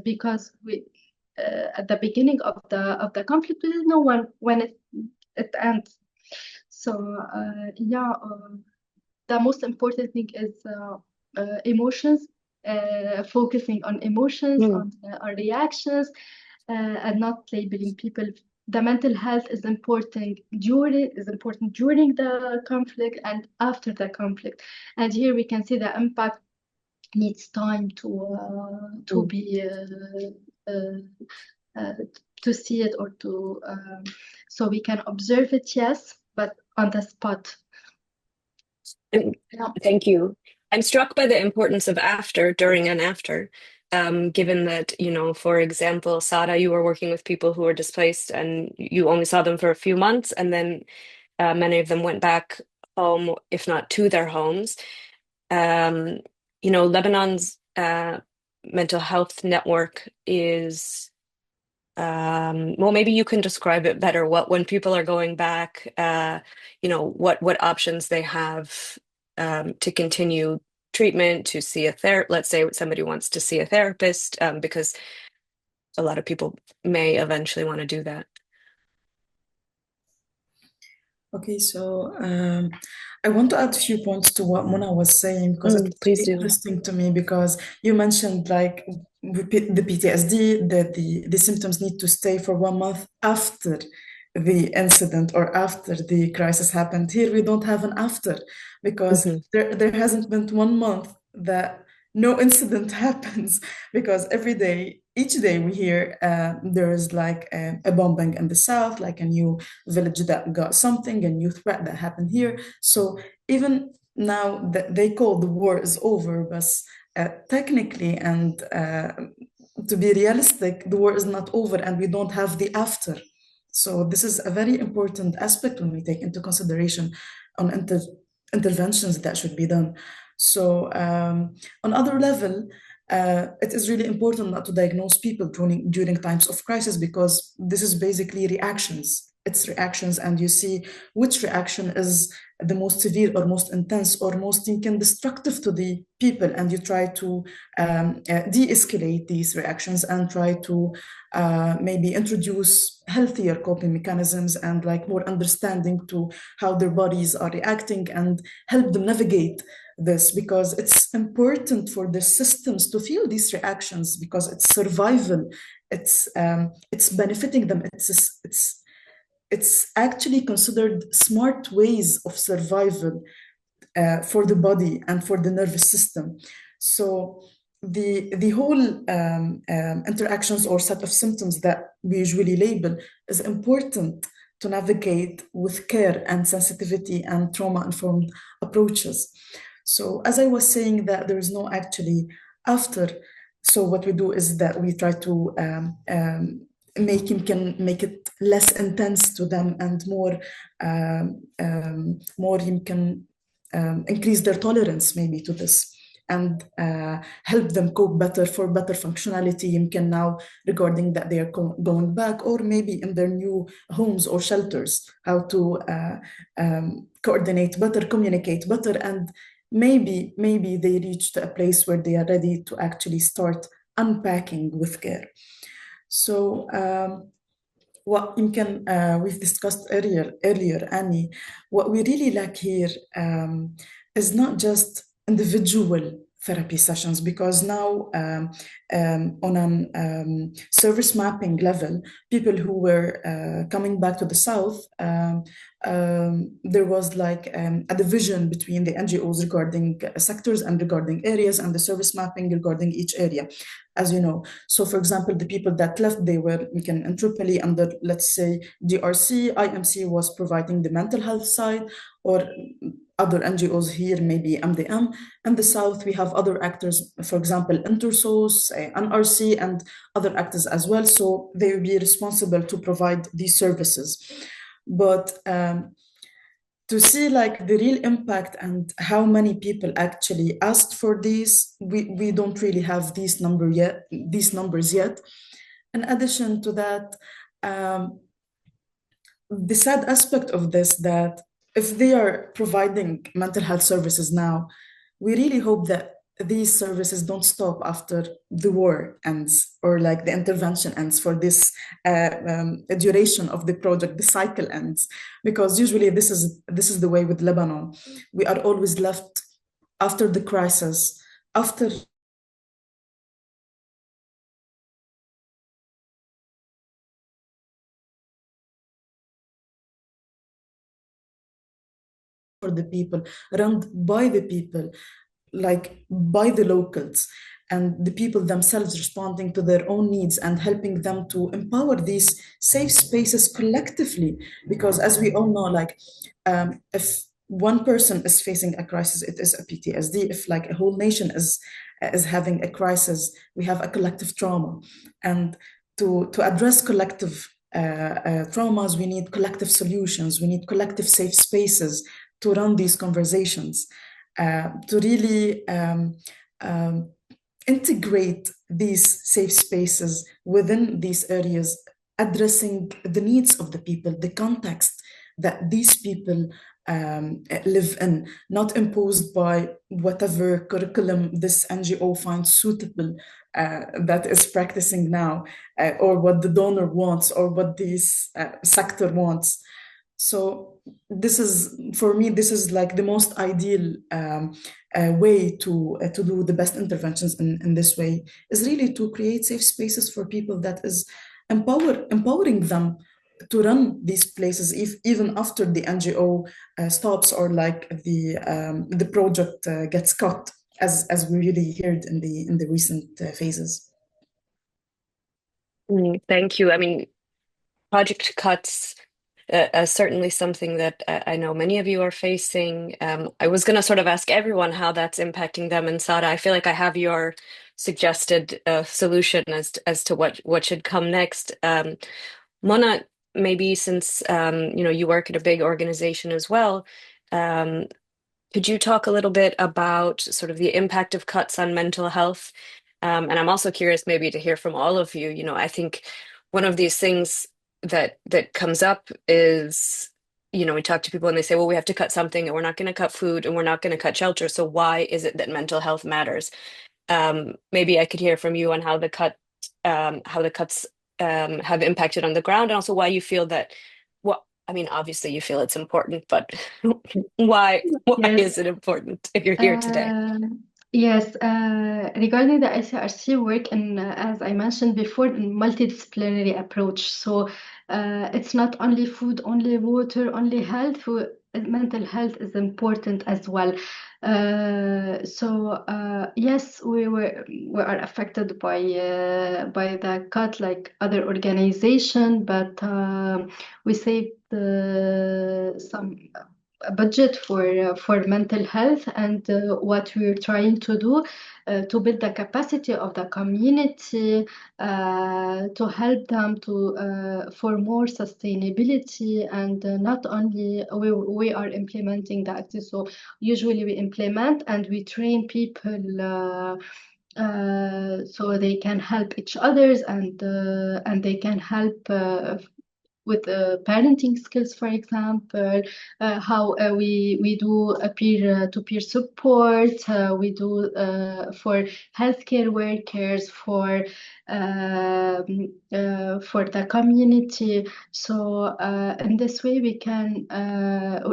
Because we at the beginning of the conflict, we didn't know when it ends. So the most important thing is emotions, focusing on emotions, on reactions, and not labeling people. The mental health is important during the conflict and after the conflict. And here we can see the impact needs time to be to see it, or to so we can observe it, yes, but on the spot. Thank you. I'm struck by the importance of after, during, and after, given that, for example, Sada, you were working with people who were displaced and you only saw them for a few months, and then many of them went back home, if not to their homes. Lebanon's mental health network is, well, maybe you can describe it better. When people are going back, what options they have to continue treatment, to see a therapist. Let's say somebody wants to see a therapist, because a lot of people may eventually want to do that. Okay, so I want to add a few points to what Mona was saying, because it's Please really do. interesting to me, because you mentioned like the PTSD, that the symptoms need to stay for 1 month after the incident or after the crisis happened. Here we don't have an after, because there hasn't been 1 month that no incident happens, because each day we hear there is like a bombing in the south, like a new village that got something, a new threat that happened here. So even now that they call the war is over, but technically and to be realistic, the war is not over, and we don't have the after. So this is a very important aspect when we take into consideration on interventions that should be done. So on other level, it is really important not to diagnose people during times of crisis, because this is basically reactions. It's reactions, and you see which reaction is the most severe or most intense or most destructive to the people, and you try to de-escalate these reactions and try to maybe introduce healthier coping mechanisms and like more understanding to how their bodies are reacting, and help them navigate this, because it's important for the systems to feel these reactions, because it's survival, it's benefiting them, it's actually considered smart ways of survival for the body and for the nervous system. So the whole interactions or set of symptoms that we usually label is important to navigate with care and sensitivity and trauma-informed approaches. So as I was saying, that there is no actually after. So what we do is that we try to make it less intense to them, and more you can increase their tolerance maybe to this, and help them cope better for better functionality. You can now, regarding that they are going back, or maybe in their new homes or shelters, how to coordinate better, communicate better, and maybe they reach to a place where they are ready to actually start unpacking with care. So what يمكن we've discussed earlier, Annie, what we really lack here is not just individual therapy sessions, because now on an service mapping level, people who were coming back to the South, there was like a division between the NGOs regarding sectors and regarding areas, and the service mapping regarding each area, as you know. So, for example, the people that left, they were in Tripoli under, let's say, DRC. IMC was providing the mental health side, or other NGOs here, maybe MDM. In the South, we have other actors, for example, Intersos, NRC, and other actors as well. So they will be responsible to provide these services. But to see like the real impact and how many people actually asked for these, we don't really have these numbers yet. In addition to that, the sad aspect of this, that if they are providing mental health services now, we really hope that these services don't stop after the war ends, or like the intervention ends for this duration of the project, the cycle ends, because usually this is the way with Lebanon. We are always left after the crisis, after for the people, run by the people, like by the locals, and the people themselves responding to their own needs and helping them to empower these safe spaces collectively. Because as we all know, like if one person is facing a crisis, it is a PTSD. If like a whole nation is having a crisis, we have a collective trauma. And to address collective traumas, we need collective solutions. We need collective safe spaces to run these conversations, to really integrate these safe spaces within these areas, addressing the needs of the people, the context that these people live in, not imposed by whatever curriculum this NGO finds suitable that is practicing now, or what the donor wants, or what this sector wants. So this is, for me, this is like the most ideal way to do the best interventions in this way, is really to create safe spaces for people, that is empowering them to run these places, even after the NGO stops, or like the project gets cut, as we really heard in the recent phases. Thank you. I mean, project cuts certainly something that I know many of you are facing. I was going to sort of ask everyone how that's impacting them, and Sada, I feel like I have your suggested solution as to what should come next. Mona, maybe since you work at a big organization as well, could you talk a little bit about sort of the impact of cuts on mental health? And I'm also curious maybe to hear from all of you. I think one of these things that comes up is, we talk to people and they say, well, we have to cut something, and we're not going to cut food, and we're not going to cut shelter. So why is it that mental health matters? Maybe I could hear from you on how the cuts have impacted on the ground, and also why you feel that. Well, I mean, obviously you feel it's important, but why Yes. is it important if you're here today? Yes, regarding the ICRC work, and as I mentioned before, in multidisciplinary approach. So it's not only food, only water, only health. Mental health is important as well. So yes, we are affected by the cut like other organization, but we saved some budget for mental health, and what we're trying to do to build the capacity of the community, to help them to for more sustainability, and not only we are implementing the active. So usually we implement and we train people so they can help each others, and they can help with parenting skills, for example, how we do a peer-to-peer support, we do for healthcare workers, for the community. So in this way, we can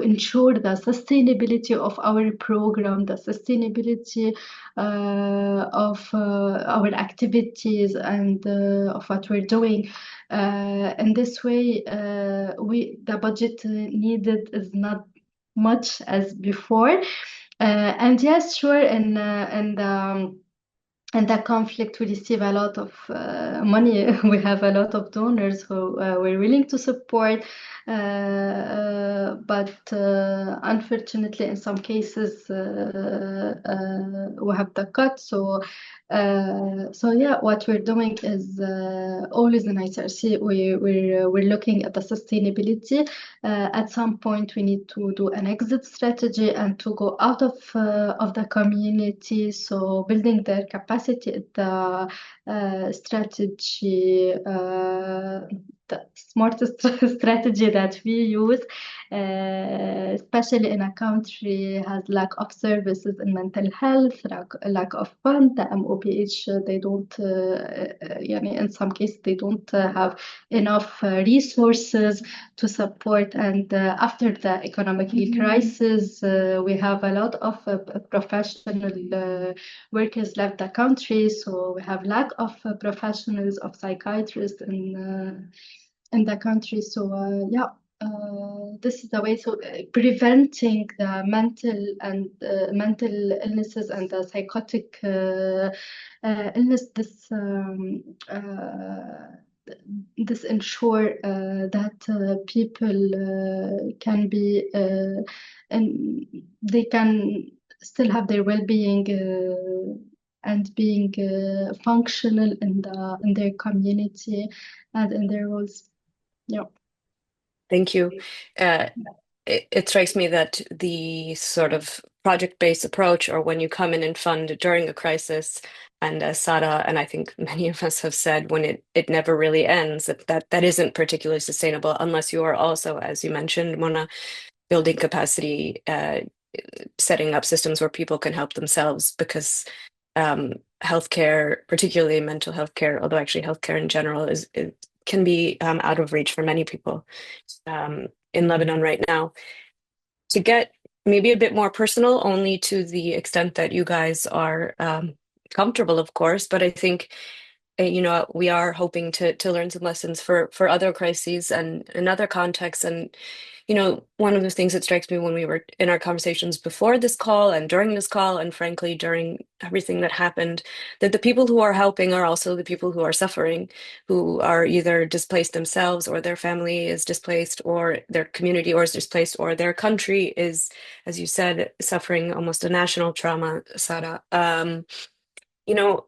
ensure the sustainability of our program, the sustainability of our activities and of what we're doing. In this way, the budget needed is not much as before. And yes, sure, and that conflict, we receive a lot of money. We have a lot of donors who we're willing to support, but unfortunately, in some cases, we have the cut. So yeah, what we're doing is always in ICRC, we're looking at the sustainability. At some point, we need to do an exit strategy and to go out of the community. So building their capacity, the strategy, the smartest strategy that we use, especially in a country has lack of services in mental health, lack of fund. The MOPH, they don't, in some cases, they don't have enough resources to support. And after the economic crisis, we have a lot of professional workers left the country. So we have lack of professionals, of psychiatrists in the country. So yeah. This is the way. So preventing the mental illnesses and the psychotic illness. This ensure that people can be and they can still have their well-being and being functional in their community and in their roles. Yeah. Thank you. It strikes me that the sort of project-based approach, or when you come in and fund during a crisis, and as Sada and I think many of us have said, when it never really ends, that isn't particularly sustainable unless you are also, as you mentioned, Mona, building capacity, setting up systems where people can help themselves, because healthcare, particularly mental health care, although actually healthcare in general can be out of reach for many people in Lebanon right now. To get maybe a bit more personal, only to the extent that you guys are comfortable, of course, but I think we are hoping to learn some lessons for other crises and in other contexts. And one of the things that strikes me when we were in our conversations before this call and during this call, and frankly during everything that happened, that the people who are helping are also the people who are suffering, who are either displaced themselves, or their family is displaced, or their community or is displaced, or their country is, as you said, suffering almost a national trauma, Sarah. You know,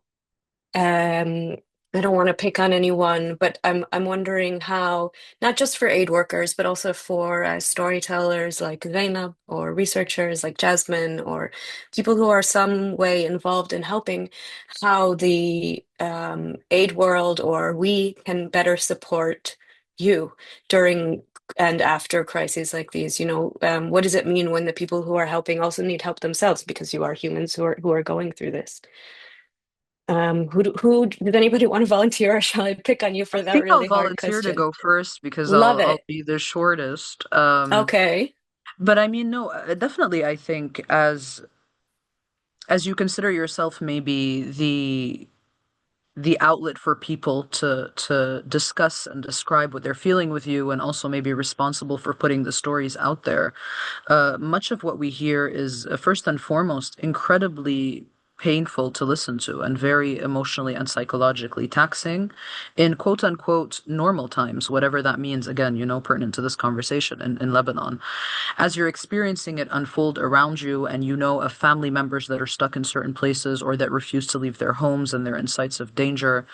I don't want to pick on anyone, but I'm wondering how, not just for aid workers, but also for storytellers like Zainab, or researchers like Jasmine, or people who are some way involved in helping, how the aid world or we can better support you during and after crises like these. What does it mean when the people who are helping also need help themselves, because you are humans who are going through this? Who did anybody want to volunteer, or shall I pick on you I for that think I'll really hard volunteer to question? go first because Love I'll it. be the shortest. Okay. But I mean, no, definitely. I think as you consider yourself maybe the outlet for people to discuss and describe what they're feeling with you, and also maybe responsible for putting the stories out there. Much of what we hear is first and foremost incredibly painful to listen to and very emotionally and psychologically taxing in quote unquote normal times, whatever that means, again, pertinent to this conversation in Lebanon. As you're experiencing it unfold around you, and of family members that are stuck in certain places or that refuse to leave their homes and they're in sites of danger.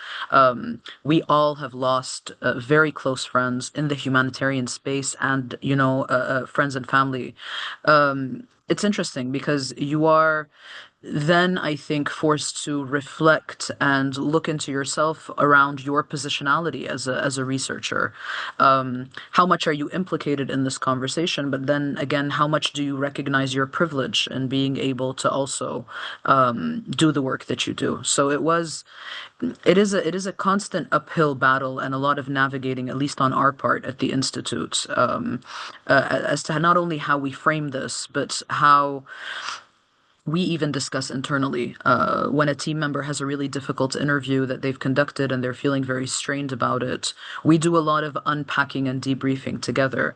We all have lost very close friends in the humanitarian space, and friends and family. It's interesting because then I think forced to reflect and look into yourself around your positionality as a researcher. How much are you implicated in this conversation? But then again, how much do you recognize your privilege in being able to also do the work that you do? So it is a constant uphill battle and a lot of navigating, at least on our part at the Institute, as to not only how we frame this, but how we even discuss internally when a team member has a really difficult interview that they've conducted and they're feeling very strained about it. We do a lot of unpacking and debriefing together.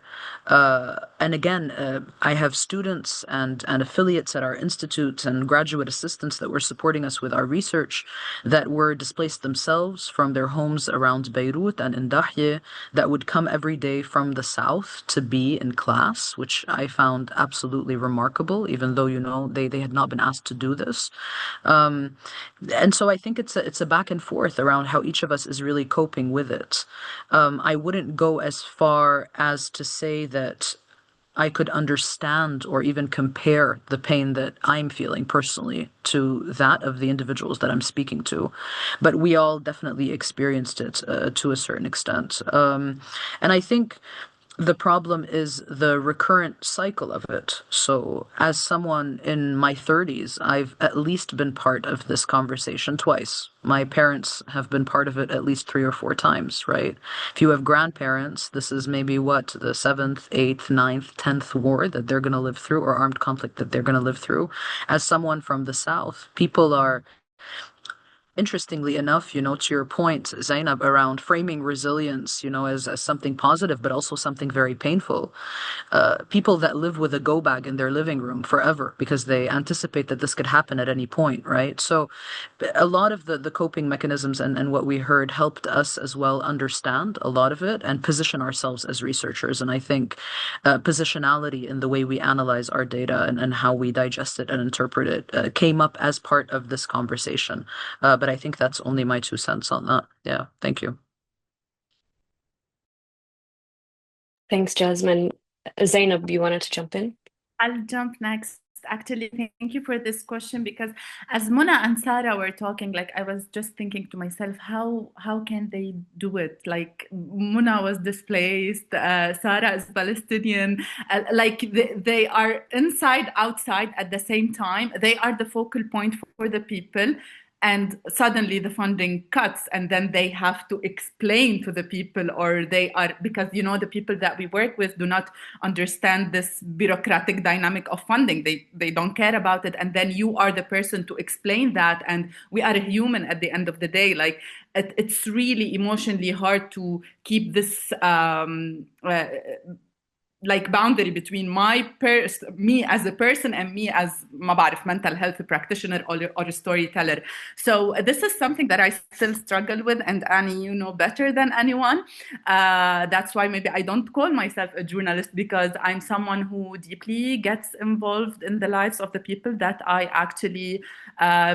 And again, I have students and affiliates at our institute and graduate assistants that were supporting us with our research that were displaced themselves from their homes around Beirut and in Dahye, that would come every day from the south to be in class, which I found absolutely remarkable, even though, they had not been asked to do this. And so I think it's a back and forth around how each of us is really coping with it. I wouldn't go as far as to say that I could understand or even compare the pain that I'm feeling personally to that of the individuals that I'm speaking to. But we all definitely experienced it to a certain extent. And I think the problem is the recurrent cycle of it. So, as someone in my 30s, I've at least been part of this conversation twice. My parents have been part of it at least 3 or 4 times, right? If you have grandparents, this is maybe what, the seventh, eighth, ninth, 10th war that they're going to live through, or armed conflict that they're going to live through. As someone from the South, people are, interestingly enough, to your point, Zainab, around framing resilience, as something positive, but also something very painful. People that live with a go bag in their living room forever because they anticipate that this could happen at any point, right? So a lot of the coping mechanisms and what we heard helped us as well understand a lot of it and position ourselves as researchers. And I think positionality in the way we analyze our data and how we digest it and interpret it came up as part of this conversation. But I think that's only my 2 cents on that. Yeah, thank you. Thanks, Jasmine. Zainab, you wanted to jump in? I'll jump next. Actually, thank you for this question, because as Mona and Sarah were talking, like I was just thinking to myself, how can they do it? Like Mona was displaced, Sarah is Palestinian, like they are inside, outside at the same time. They are the focal point for the people. And suddenly the funding cuts, and then they have to explain to the people, or they are, because the people that we work with do not understand this bureaucratic dynamic of funding. They don't care about it, and then you are the person to explain that. And we are a human at the end of the day. Like it's really emotionally hard to keep this like boundary between me as a person and me as mental health practitioner or a storyteller. So this is something that I still struggle with, and Annie, you know better than anyone. That's why maybe I don't call myself a journalist, because I'm someone who deeply gets involved in the lives of the people that I actually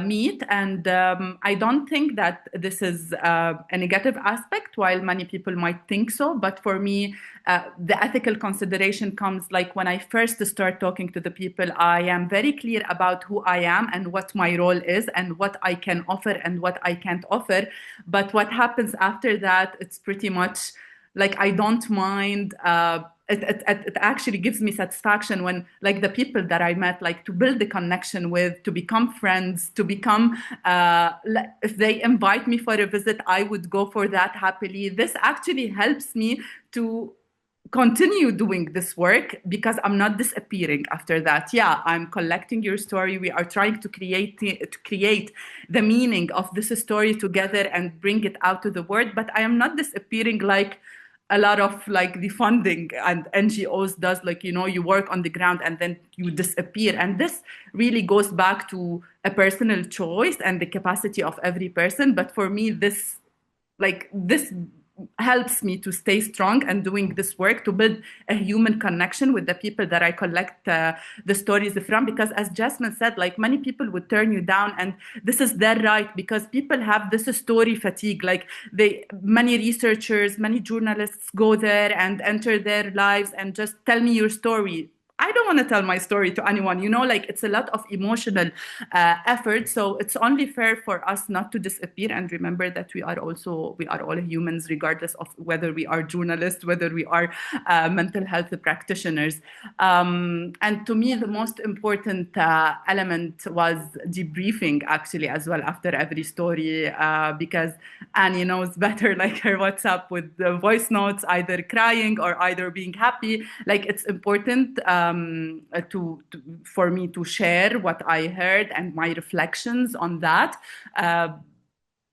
meet. And I don't think that this is a negative aspect, while many people might think so. But for me, the ethical consideration comes like when I first start talking to the people, I am very clear about who I am and what my role is and what I can offer and what I can't offer. But what happens after that, it's pretty much like I don't mind. It actually gives me satisfaction when, like, the people that I met, like, to build a connection with, to become friends, to become, if they invite me for a visit, I would go for that happily. This actually helps me to continue doing this work, because I'm not disappearing after that. Yeah, I'm collecting your story. We are trying to create the meaning of this story together and bring it out to the world. But I am not disappearing like a lot of like the funding and NGOs does, like, you work on the ground and then you disappear. And this really goes back to a personal choice and the capacity of every person. But for me, this helps me to stay strong and doing this work to build a human connection with the people that I collect the stories from. Because as Jasmine said, like, many people would turn you down, and this is their right, because people have this story fatigue. Like, many researchers, many journalists go there and enter their lives and just tell me your story. I don't want to tell my story to anyone, like it's a lot of emotional effort. So it's only fair for us not to disappear and remember that we are all humans, regardless of whether we are journalists, whether we are mental health practitioners. And to me, the most important element was debriefing, actually, as well, after every story, because Annie knows better, like her WhatsApp with the voice notes, either crying or either being happy. Like it's important for me to share what I heard and my reflections on that.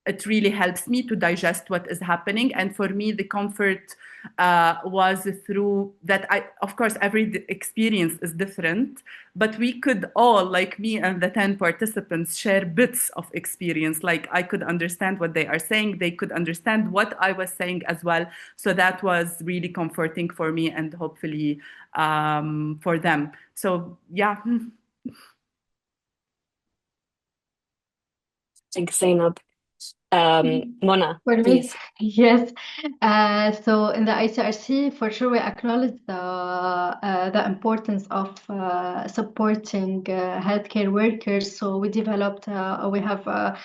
It really helps me to digest what is happening. And for me, the comfort was through that. Of course, every experience is different, but we could all, like me and the 10 participants, share bits of experience. Like I could understand what they are saying. They could understand what I was saying as well. So that was really comforting for me and hopefully for them. So yeah. Thanks, Zainab. Mona, For me, please. yes. So in the ICRC, for sure, we acknowledge the importance of supporting healthcare workers. So we have a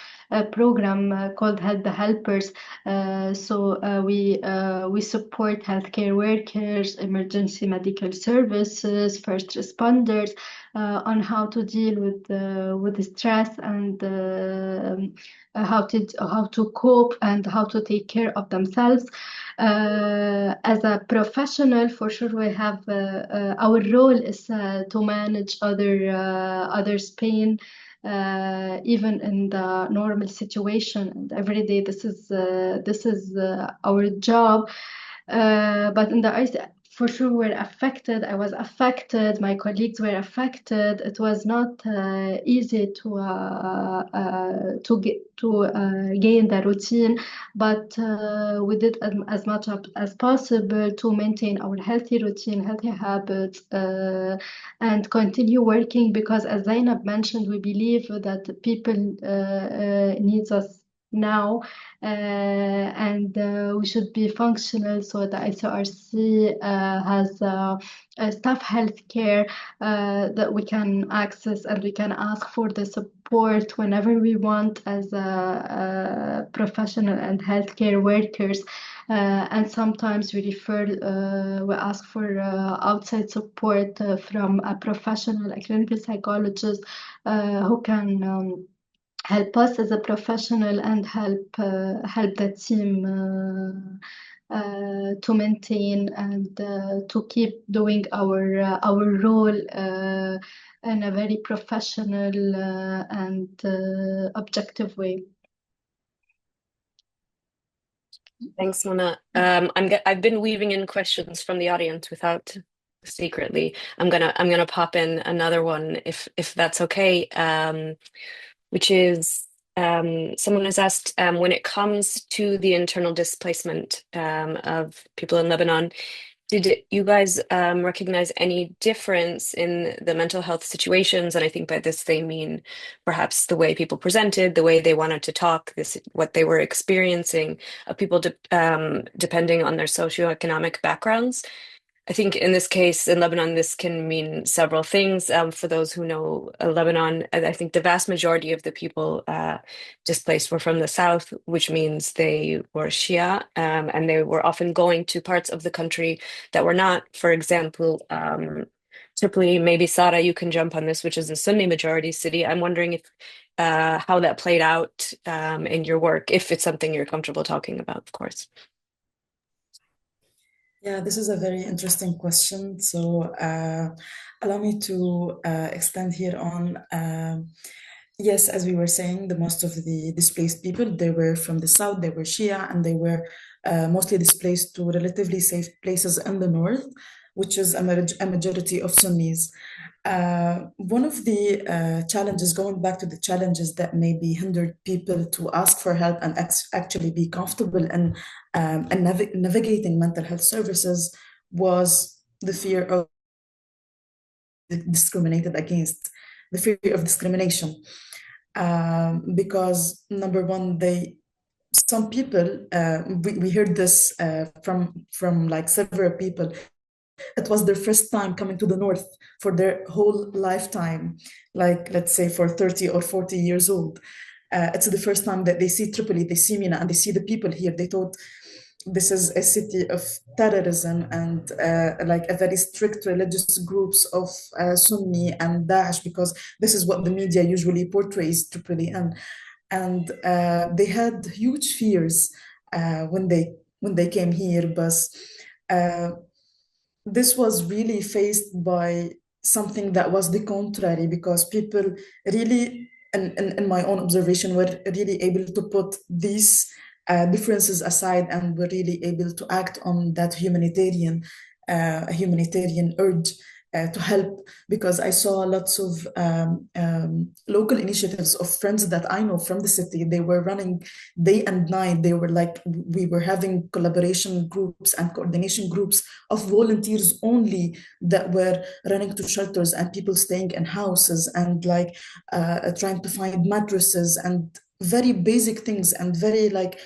program called Help the Helpers. We support healthcare workers, emergency medical services, first responders on how to deal with the stress and how to cope and how to take care of themselves. As a professional, for sure, we have our role is to manage others' pain. Even in the normal situation and every day, this is our job. But in the IC, for sure, we're affected. I was affected. My colleagues were affected. It was not easy to gain the routine, but we did as much as possible to maintain our healthy routine, healthy habits, and continue working. Because, as Zainab mentioned, we believe that people needs us now, and we should be functional. So the ICRC has staff healthcare that we can access, and we can ask for the support whenever we want as a professional and healthcare workers. And sometimes we ask for outside support from a professional, a clinical psychologist who can help us as a professional and help the team to maintain and to keep doing our role in a very professional and objective way. Thanks, Mona. I've been weaving in questions from the audience without secretly. I'm gonna pop in another one if that's okay. Which is someone has asked, when it comes to the internal displacement of people in Lebanon, did you guys recognize any difference in the mental health situations? And I think by this they mean perhaps the way people presented, the way they wanted to talk, what they were experiencing of people depending on their socioeconomic backgrounds. I think in this case, in Lebanon, this can mean several things. For those who know Lebanon, I think the vast majority of the people displaced were from the south, which means they were Shia, and they were often going to parts of the country that were not. For example, Tripoli, maybe Sada, you can jump on this, which is a Sunni majority city. I'm wondering if how that played out in your work, if it's something you're comfortable talking about, of course. Yeah, this is a very interesting question. So allow me to extend here on. Yes, as we were saying, the most of the displaced people, they were from the south, they were Shia, and they were mostly displaced to relatively safe places in the north, which is a majority of Sunnis. One of the challenges, going back to the challenges that maybe hindered people to ask for help and actually be comfortable in and navigating mental health services, was the fear of discriminated against, the fear of discrimination. Because number one, some people, we heard this from like several people, it was their first time coming to the north for their whole lifetime, like let's say for 30 or 40 years old. It's the first time that they see Tripoli, they see Mina, and they see the people here. They thought this is a city of terrorism and like a very strict religious groups of Sunni and Daesh, because this is what the media usually portrays Tripoli. And they had huge fears when they came here, but uh, this was really faced by something that was the contrary, because people really, in my own observation, were really able to put these differences aside and were really able to act on that humanitarian urge to help, because I saw lots of local initiatives of friends that I know from the city. They were running day and night. They were like, we were having collaboration groups and coordination groups of volunteers only that were running to shelters and people staying in houses and like trying to find mattresses and very basic things and very like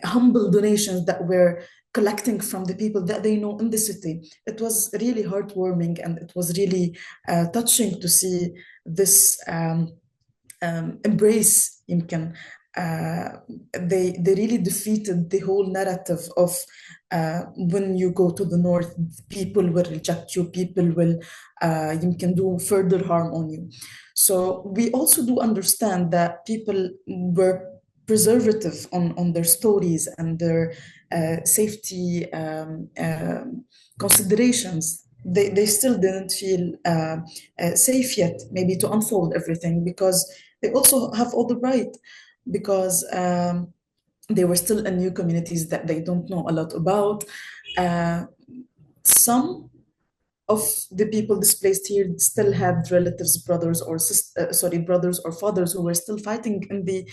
humble donations that were collecting from the people that they know in the city. It was really heartwarming and it was really touching to see this embrace. يمكن they really defeated the whole narrative of when you go to the north, people will reject you, people will يمكن do further harm on you. So we also do understand that people were preservative on their stories and their safety considerations. They still didn't feel safe yet, maybe to unfold everything, because they also have all the right, because they were still in new communities that they don't know a lot about. Some of the people displaced here still had relatives, brothers or brothers or fathers who were still fighting in the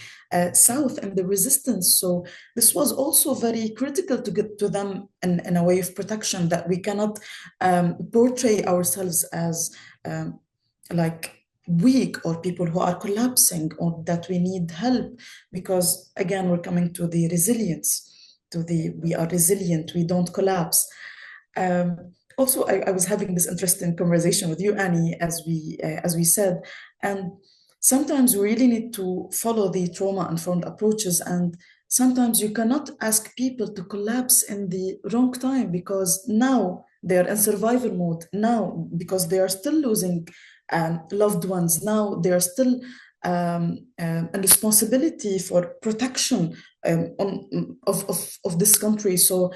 south and the resistance. So this was also very critical to get to them in a way of protection, that we cannot portray ourselves as like weak or people who are collapsing or that we need help, because again we're coming to the resilience, to the we are resilient, we don't collapse. Also, I was having this interesting conversation with you, Annie, as we said, and sometimes we really need to follow the trauma-informed approaches, and sometimes you cannot ask people to collapse in the wrong time, because now they are in survival mode, now because they are still losing loved ones, now they are still a responsibility for protection of this country. So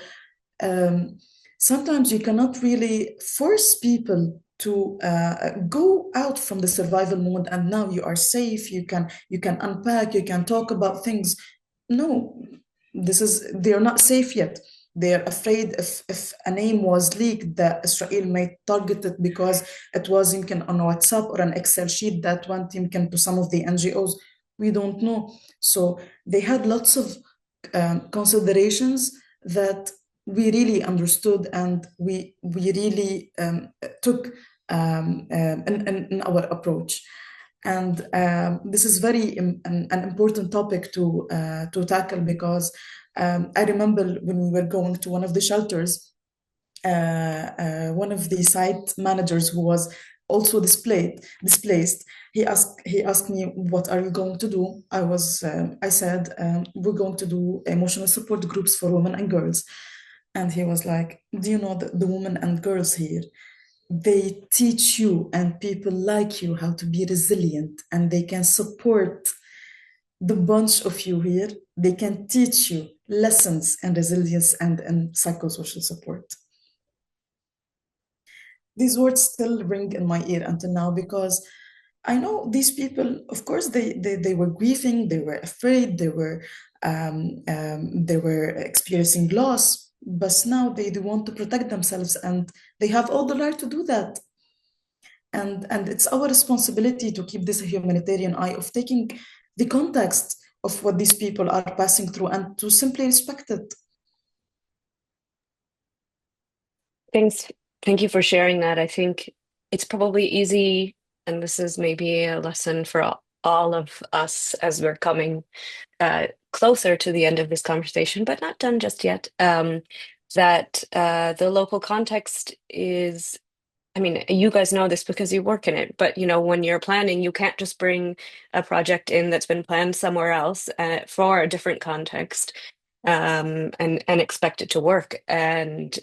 sometimes you cannot really force people to go out from the survival mode and now you are safe, you can unpack, you can talk about things. No, they're not safe yet. They're afraid if a name was leaked that Israel may target it, because it was on WhatsApp or an Excel sheet that went to some of the NGOs. We don't know. So they had lots of considerations that we really understood and we really took in our approach. And this is very an important topic to tackle, because I remember when we were going to one of the shelters, one of the site managers who was also displaced, he asked me, what are you going to do? I said, we're going to do emotional support groups for women and girls. And he was like, do you know the women and girls here, they teach you and people like you how to be resilient, and they can support the bunch of you here. They can teach you lessons and resilience and psychosocial support. These words still ring in my ear until now, because I know these people, of course, they were grieving, they were afraid, they were experiencing loss, but now they do want to protect themselves, and they have all the right to do that. And it's our responsibility to keep this humanitarian eye of taking the context of what these people are passing through and to simply respect it. Thanks. Thank you for sharing that. I think it's probably easy, and this is maybe a lesson for all of us as we're coming closer to the end of this conversation, but not done just yet, that the local context is, I mean, you guys know this because you work in it, but when you're planning, you can't just bring a project in that's been planned somewhere else for a different context, and expect it to work. And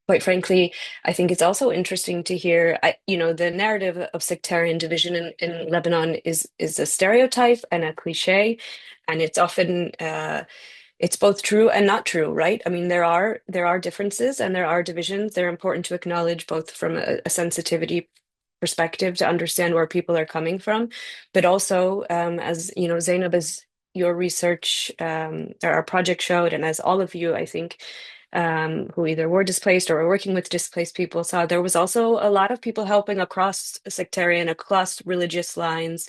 quite frankly, I think it's also interesting to hear, the narrative of sectarian division in Lebanon is a stereotype and a cliche, and it's often it's both true and not true, right? I mean, there are differences and there are divisions. They're important to acknowledge both from a sensitivity perspective to understand where people are coming from, but also, as Zainab, as your research or our project showed, and as all of you, I think, who either were displaced or were working with displaced people saw, there was also a lot of people helping across sectarian, across religious lines,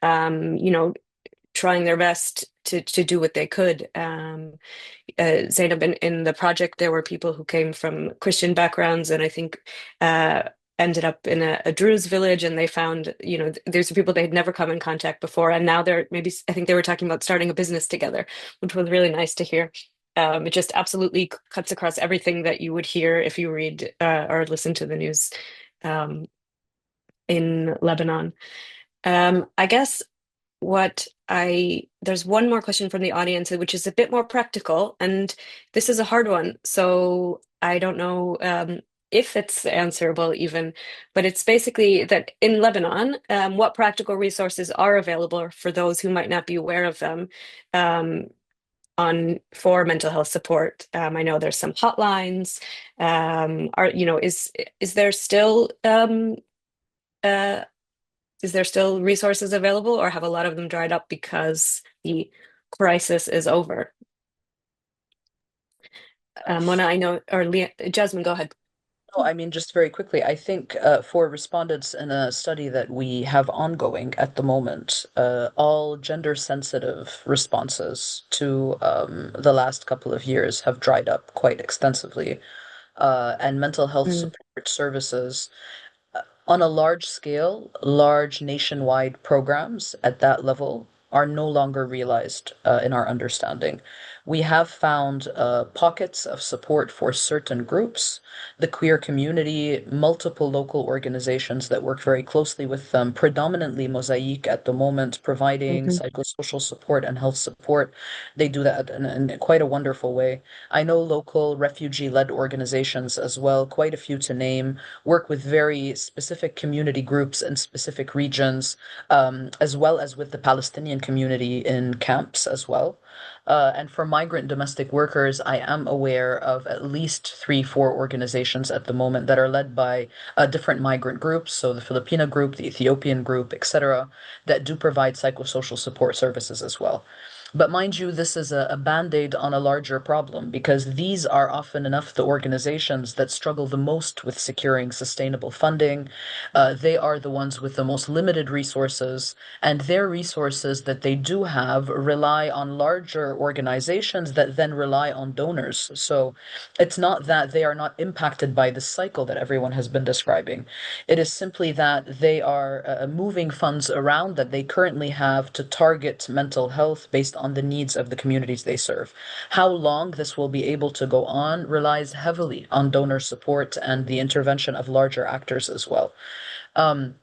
trying their best to do what they could. Zainab, in the project, there were people who came from Christian backgrounds, and I think ended up in a Druze village, and they found, there's people they had never come in contact before, and now they're maybe, I think they were talking about starting a business together, which was really nice to hear. It just absolutely cuts across everything that you would hear if you read or listen to the news in Lebanon. I guess there's one more question from the audience, which is a bit more practical, and this is a hard one. So I don't know if it's answerable even, but it's basically that in Lebanon, what practical resources are available for those who might not be aware of them for mental health support? I know there's some hotlines. Is there still uh, is there still resources available, or have a lot of them dried up because the crisis is over? Mona, I know, or Jasmine, go ahead. No, I mean, just very quickly, I think for respondents in a study that we have ongoing at the moment, all gender sensitive responses to the last couple of years have dried up quite extensively. And mental health Mm, support services on a large scale, large nationwide programs at that level are no longer realized in our understanding. We have found pockets of support for certain groups, the queer community, multiple local organizations that work very closely with them, predominantly Mosaic at the moment, providing mhm, psychosocial support and health support. They do that in quite a wonderful way. I know local refugee-led organizations as well, quite a few to name, work with very specific community groups in specific regions, as well as with the Palestinian community in camps as well. And for migrant domestic workers, I am aware of at least three, four organizations at the moment that are led by different migrant groups, so the Filipino group, the Ethiopian group, etc., that do provide psychosocial support services as well. But mind you, this is a band-aid on a larger problem because these are often enough the organizations that struggle the most with securing sustainable funding. They are the ones with the most limited resources, and their resources that they do have rely on larger organizations that then rely on donors. So it's not that they are not impacted by the cycle that everyone has been describing. It is simply that they are moving funds around that they currently have to target mental health based on the needs of the communities they serve. How long this will be able to go on relies heavily on donor support and the intervention of larger actors as well. Um,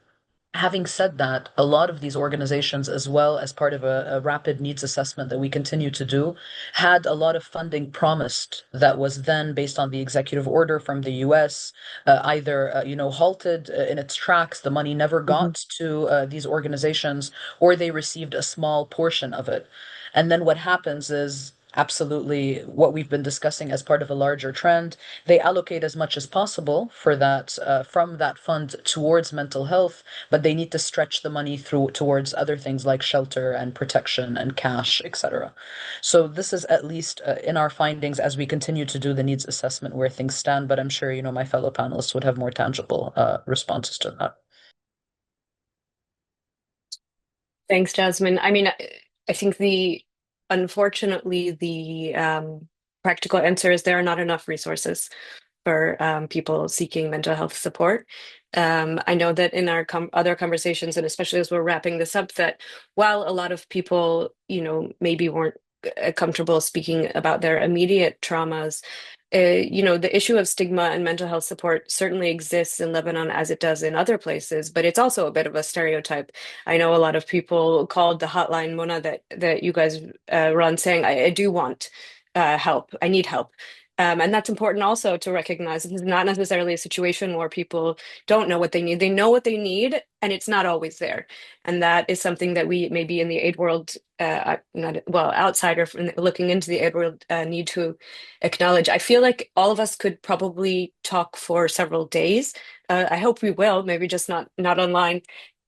Having said that, a lot of these organizations, as well as part of a rapid needs assessment that we continue to do, had a lot of funding promised that was then, based on the executive order from the US, either halted in its tracks. The money never mhm. got to these organizations, or they received a small portion of it. And then what happens is absolutely what we've been discussing as part of a larger trend. They allocate as much as possible for that from that fund towards mental health, but they need to stretch the money through towards other things like shelter and protection and cash, etc. So this is at least in our findings as we continue to do the needs assessment where things stand. But I'm sure my fellow panelists would have more tangible responses to that. Thanks, Jasmine. I mean, I think unfortunately, the practical answer is there are not enough resources for people seeking mental health support. I know that in our other conversations, and especially as we're wrapping this up, that while a lot of people, maybe weren't comfortable speaking about their immediate traumas, the issue of stigma and mental health support certainly exists in Lebanon as it does in other places, but it's also a bit of a stereotype. I know a lot of people called the hotline, Mona, that you guys run, saying, I do want help. I need help. And that's important also to recognize. This is not necessarily a situation where people don't know what they need. They know what they need, and it's not always there. And that is something that we maybe in the aid world, not well, outsider looking into the aid world, need to acknowledge. I feel like all of us could probably talk for several days. I hope we will, maybe just not online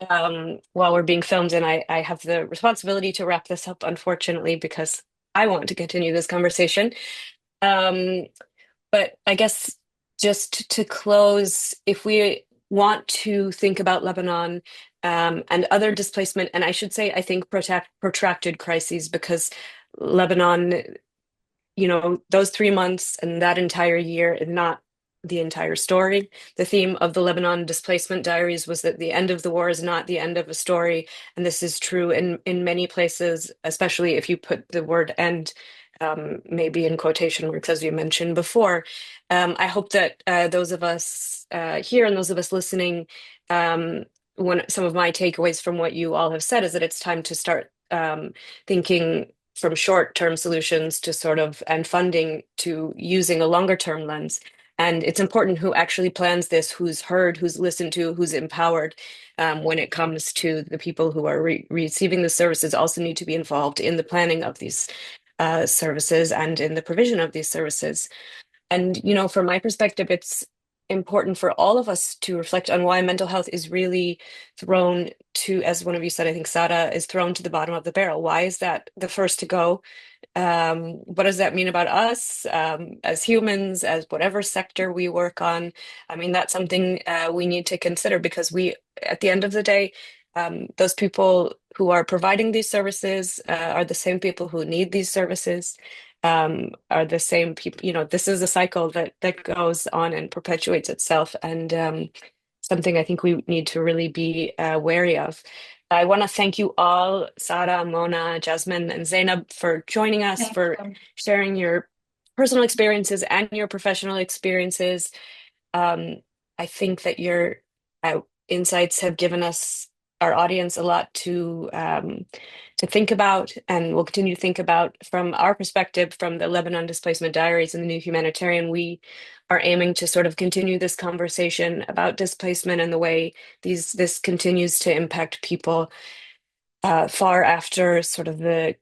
while we're being filmed. And I have the responsibility to wrap this up, unfortunately, because I want to continue this conversation. Um, but I guess just to close, if we want to think about Lebanon and other displacement, and I should say, I think protracted crises, because Lebanon, those 3 months and that entire year is not the entire story. The theme of the Lebanon Displacement Diaries was that the end of the war is not the end of a story. And this is true in many places, especially if you put the word end maybe in quotation marks, as you mentioned before. I hope that those of us here and those of us listening, some of my takeaways from what you all have said is that it's time to start thinking from short-term solutions to and funding to using a longer-term lens. And it's important who actually plans this, who's heard, who's listened to, who's empowered when it comes to the people who are receiving the services also need to be involved in the planning of these services and in the provision of these services. And, from my perspective, it's important for all of us to reflect on why mental health is really thrown to, as one of you said, I think Sada, is thrown to the bottom of the barrel. Why is that the first to go? What does that mean about us as humans, as whatever sector we work on? I mean, that's something we need to consider, because at the end of the day, those people who are providing these services are the same people who need these services, are the same people. This is a cycle that goes on and perpetuates itself, and something I think we need to really be wary of. I want to thank you all, Sara, Mona, Jasmine, and Zainab, for joining us, Thank for you. sharing your personal experiences and your professional experiences. Um, I think that your insights have given our audience, a lot to think about, and we'll continue to think about. From our perspective, from the Lebanon Displacement Diaries and the New Humanitarian, we are aiming to continue this conversation about displacement and the way this continues to impact people far after the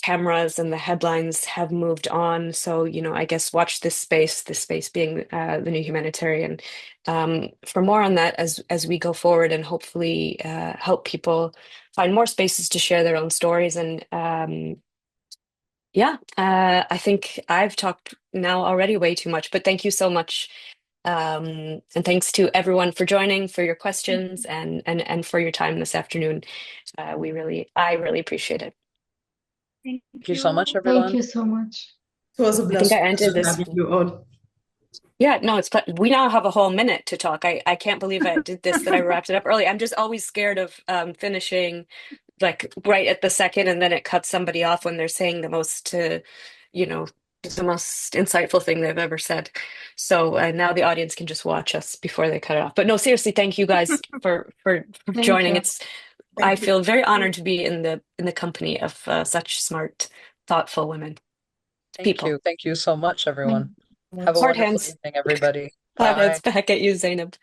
cameras and the headlines have moved on. So, I guess watch this space being the New Humanitarian, for more on that as we go forward, and hopefully help people find more spaces to share their own stories. And yeah, I think I've talked now already way too much, but thank you so much. And thanks to everyone for joining, for your questions, and for your time this afternoon. I really appreciate it. Thank Thank you so much, you. Thank everyone. you so much. It was a I think I ended pleasure this. having you all. Yeah, no, we now have a whole minute to talk. I can't believe I did this, that I wrapped it up early. I'm just always scared of finishing like right at the second, and then it cuts somebody off when they're saying you know, the most insightful thing they've ever said. So now the audience can just watch us before they cut it off. But no, seriously, thank you guys for Thank joining. you. I Thank you. feel very honored to be in the company of such smart, thoughtful women, Thank people. you. Thank you so much, Thank everyone. you so Have a much. Hard wonderful hands. evening, everybody. Hard heads Bye. back at you, Zainab.